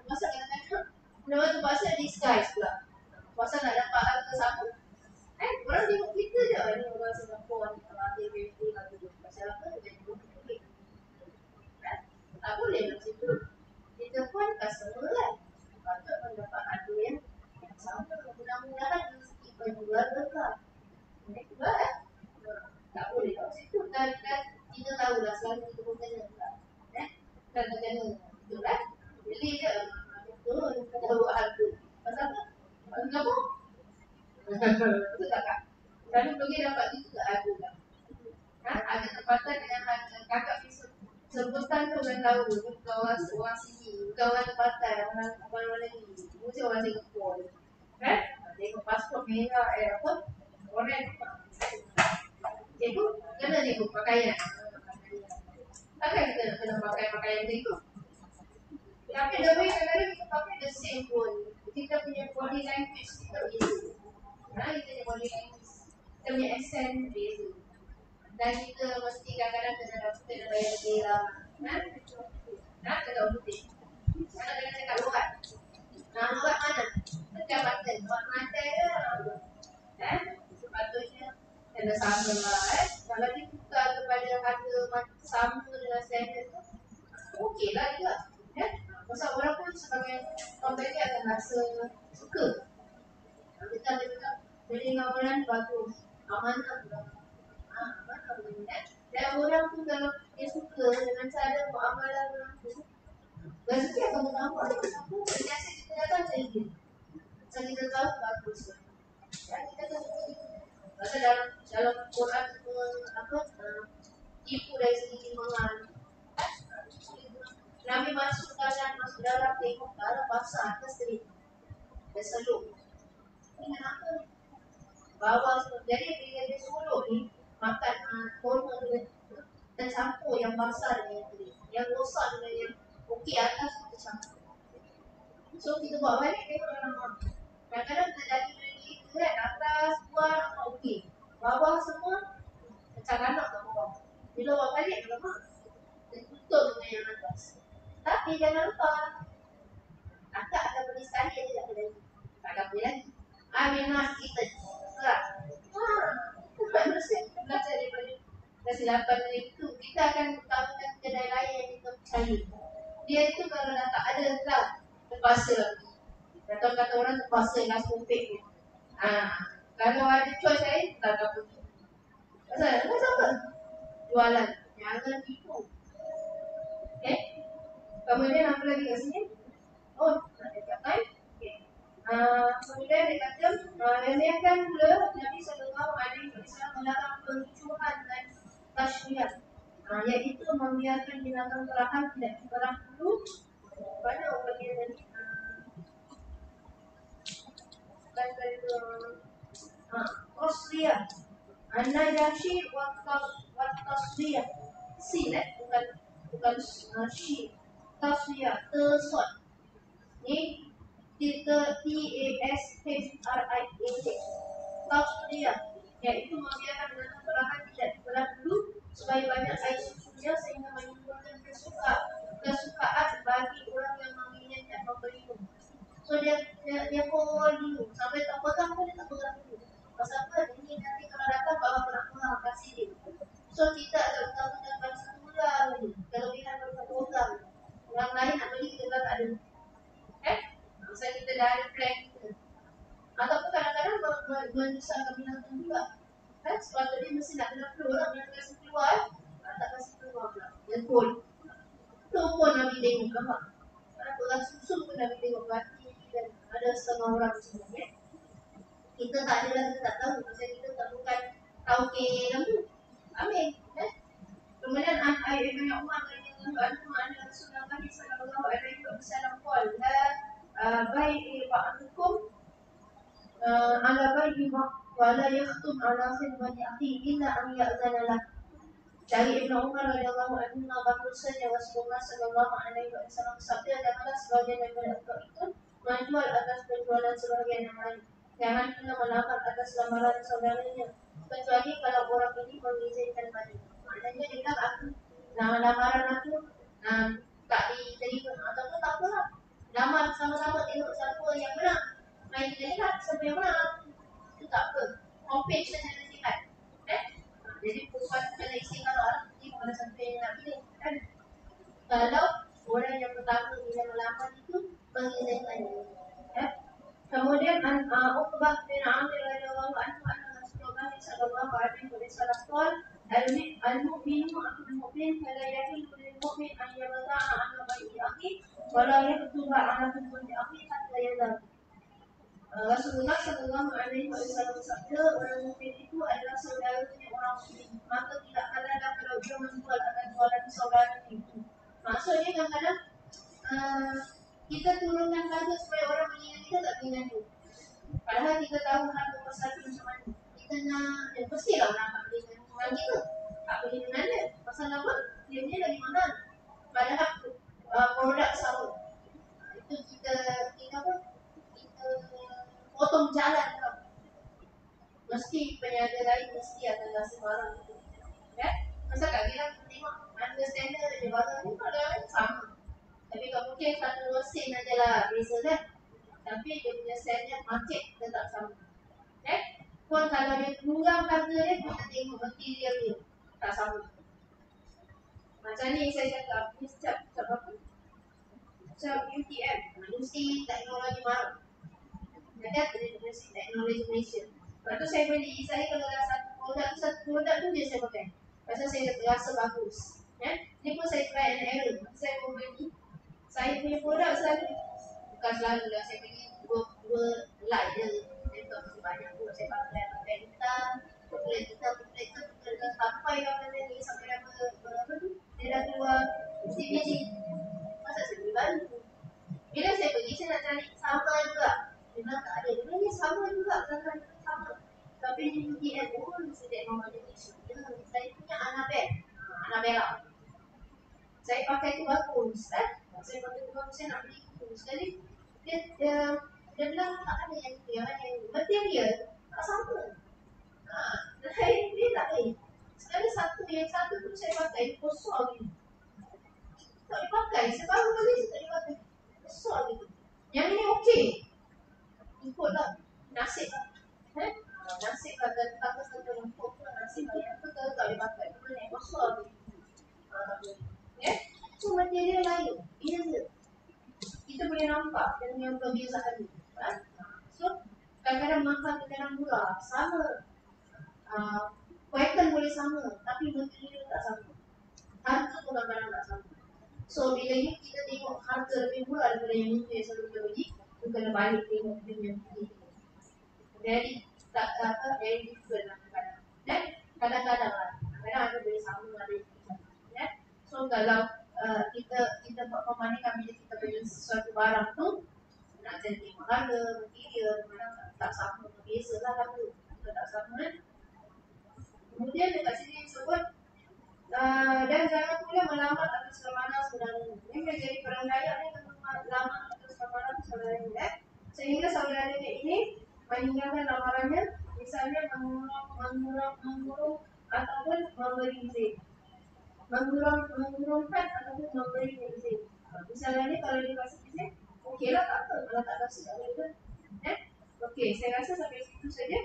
Masa kadang-kadang nama tu pasal disguise pula. Pasal nak dapat harga sama. Orang tengok kita je. Ini orang Singapura ni kalau ada BFT lagu tu. Pasal apa? Dia tengok kita. Tak boleh macam itu. Kita pun customer lah. Patut mendapat harga yang sama. Mudah-mudahan rezeki penjual berkah. Itu lah. Tak boleh kat situ. Dan kita tahulah selalu kita pun kena. Dan kena. Betul lah. Beli je. Betul. Kita buat harga. Pasal apa? Kenapa? Betul tak kak? Kalau pergi dapat itu tak ada tak? Ada tempatan dengan harga. Kakak bisa sebutan tu orang tahu. Bukan orang sini. Bukan orang tempatan. Orang lagi. Mesti orang Singapura. Tengok pasport merah apa? Orang tengok. Kena tengok pakaian. Takkan kita nak kena pakai pakaian tengok. Tapi lebih kadang-kadang kita pakai the same pun. Kita punya body language kita begitu. Kita punya body language. Kita punya accent begitu. Dan kita mesti kadang-kadang kena bayar lebih lah. Kena putih. Kadang-kadang cakap luar. Luar mana? Dekat Banten. Luar Banten ke? Sepatutnya kena sama lah. Kalau dia tukar kepada harga sama dengan standard tu, okey lah juga. Pasal orang pun sebagai pembeli akan rasa suka. Kita ada cakap beli dengan orang bagus. Amanah pula. Amanah pula. Dan orang tu kalau dia suka dengan cara muamalah orang tu, rezeki akan bertambah. Sentiasa kita datang macam ni. Macam kita tahu bagus. Kita tahu pasal dalam Quran tipu dari segi timbangan. Nabi masuk dalam tengok dalam pasar atas terik. Dia seluk. Ini kenapa ni? Bawah semua. Jadi bila dia suluk ni, makan korma dengan tercampur yang basah dengan yang terik. Yang rosak dengan yang okey atas tu tercampur. So kita buat balik tengok dalam rumah. Kadang-kadang kita jadi kita kan atas, luar, okey. Bawah semua macam anak kat bawah. Bila buat balik dalam rumah, dia tutup dengan yang atas. Tapi jangan lupa, akak akan beli sekali aja tak boleh. Tak akan boleh lagi. Memang kita tak. Manusia kita belajar daripada kesilapan itu. Kita akan utamakan kedai lain yang kita percaya. Dia itu kalau dah tak ada tak terpaksa. Kata orang terpaksa last covid ni. Kalau ada choice lain, tak akan pergi. Pasal apa? Jualan. Jangan tipu. Okay? Kemudian apa lagi kat sini? Nak dekat time. Okay. Kemudian dia kata, remehkan pula Nabi SAW melarang pencuhan dan tasyiat. Iaitu membiarkan binatang terahan tidak diperah dulu pada orang yang tadi. Tasyiat. An-Najashi wa tasyiat. Silat bukan shi. Tasyiat. Tersot. Ni TASHRIAH. Tasyiat. Iaitu membiarkan binatang terahan tidak diperah dulu supaya banyak air susunya sehingga menimbulkan kesukaan bagi orang yang menginginkan memberimu. So dia call dulu sampai tak pegang pun dia tak pegang dulu. Pasal apa? Ini nanti kalau datang bawa pegang kasih dia. So kita akan utamakan bangsa mula dulu. Kelebihan bangsa pegang. Orang lain nak beli kita tak ada. Pasal kita dah ada plan kita. Ataupun kadang-kadang menyusahkan binatang juga. Sepatutnya mesti nak kena keluar lah. Bila kasi keluar, tak kasi keluar pula. Dia call. Tu pun Nabi tengok nampak. Kalau pegang susu pun Nabi tengok berhati dan ada setengah orang sebenarnya. Kita tak ada lagi tak tahu. Pasal kita tak bukan tahu ke lembu. Amin. Kemudian Ibn Umar ada Rasulullah sallallahu alaihi wasallam qala bai'i ba'dukum ala bai'i wa la yakhtum ala khidmati akhi illa an ya'zana lah. Dari Ibn Umar radhiyallahu anhu bahwasanya Rasulullah sallallahu alaihi wasallam bersabda, janganlah sebagian daripada engkau itu menjual atas penjualan sebagian yang lain. Jangan pula melamar atas lamaran saudaranya kecuali kalau orang ini mengizinkan pada. Maknanya dia bilang aku lamaran aku tak diterima ataupun tak apalah. Lamar sama-sama tengok siapa yang menang. Main kita lihat siapa yang menang. Itu tak apa. Compassion dan nasihat. Jadi perempuan kena isi kalau orang tengok ada siapa yang nak pilih kan. Kalau orang yang pertama bila melamar itu mengizinkannya. Ya. Kemudian Uqbah bin Amir radhiyallahu anhu anna Rasulullah sallallahu alaihi wasallam al-mu'minu akhul mu'min fala yahillu lil mu'min an yabta'a ala baiti akhi wa la yaktuba ala baiti akhi hatta yadhab. Rasulullah sallallahu alaihi wasallam bersabda, orang mukmin itu adalah saudaranya orang mukmin. Maka tidak halal kalau dia menjual akan jualan saudara itu. Maksudnya kadang-kadang kita turunkan harga supaya orang mengingat kita tak mengingat itu. Padahal kita tahu harga pasar macam mana. Kita nak, pastilah orang akan beli dengan orang kita. Tak beli dengan dia. Pasal apa? Dia punya dari mana? Padahal produk sama. Itu kita apa? Kita potong jalan tau. Mesti peniaga lain mesti akan rasa barang itu. Ya? Masa Kak bilang tengok harga standard je barang ni kalau sama. Tapi tak mungkin satu mesin aja lah beza kan. Tapi dia punya standard market tetap sama. Pun kalau dia kurang harga dia, kita tengok material dia tak sama. Macam ni saya cakap, ni cap apa? Cap UTM, Industri Teknologi Maram. Ada Industri Teknologi Malaysia. Lepas tu saya beli, saya kalau dah satu produk tu je saya pakai. Pasal saya rasa bagus. Ni pun saya try and error. Saya pun beli. Saya punya produk selalu, bukan selalu lah, saya beli dua light je. Laptop banyak pun saya pakai hitam, sampai kapan ni, sampai dah berapa tu, dia dah keluar CBG. Masa saya beli baru. Bila saya pergi, saya nak cari sama juga. Dia bilang tak ada. Dia bilang ni sama juga, sama. Tapi ni UTM pun mesti teknologi isu. Saya punya Annabella. Saya pakai tu bagus kan? Saya pakai tu bagus, saya nak beli tu. Sekali dia bilang tak ada yang itu, yang material tak sama. Dia tak ada. Sekali yang satu tu saya pakai kosong ni. Tak dipakai, saya baru kali saya tak dipakai. Kosong gitu. Yang ini okey. Ikutlah nasib lah. Nasib lah, dan tangga-tangga yang pokok nasib lah. Yang tu tak dipakai. Itu yang kosong ni. So material lain. Ini je. Kita boleh nampak dengan perbezaan ni. So kadang-kadang mahal, kadang-kadang murah. Sama. Pattern boleh sama, tapi material tak sama. Harga pun kadang-kadang tak sama. So bila ni kita tengok harga lebih murah daripada yang itu yang selalu kita beli, kita kena balik tengok dia punya material. Very tak kata very different lah kadang-kadang. Dan kadang-kadang lah, kadang-kadang ada boleh sama, ada yang tidak sama. So kalau kita buat perbandingan bila kita beli sesuatu barang tu, nak jadi tengok harga, material, kadang tak sama, biasalah harga kita tak sama kan. Kemudian dekat sini disebut dan jangan pula melamar atas kemana saudaranya. Ini menjadi perangkaian ni melamar atas kemana saudaranya. Sehingga saudaranya ini meninggalkan lamarannya, misalnya mengurung ataupun memberi izin. Mengurungkan ataupun memberi izin. Misalnya ni kalau dia kasih izin, okeylah, tak apa. Kalau tak kasih tak boleh kan. Okey, saya rasa sampai situ saja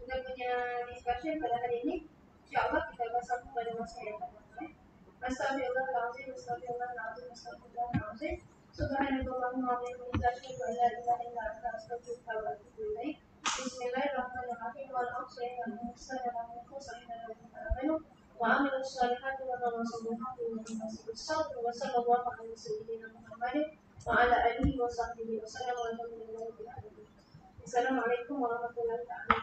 kita punya discussion pada hari ini. InsyaAllah kita akan sambung pada masa yang akan datang. Astagfirullahaladzim, astagfirullahaladzim, astagfirullahaladzim. Subhanallahumma wa bihamdihi, wa la ilaha illa anta, astaghfiruka wa atubu ilaik. Bismillahirrahmanirrahim. Wal 'asri innal insana lafi khusr illa alladziina aamanu wa 'amilus shalihati wa tawassaw bil haqqi wa tawassaw bis sabr. Wa sallallahu ala sayyidina Muhammadin wa ala alihi wa sahbihi wa sallam. Assalamualaikum warahmatullahi wabarakatuh.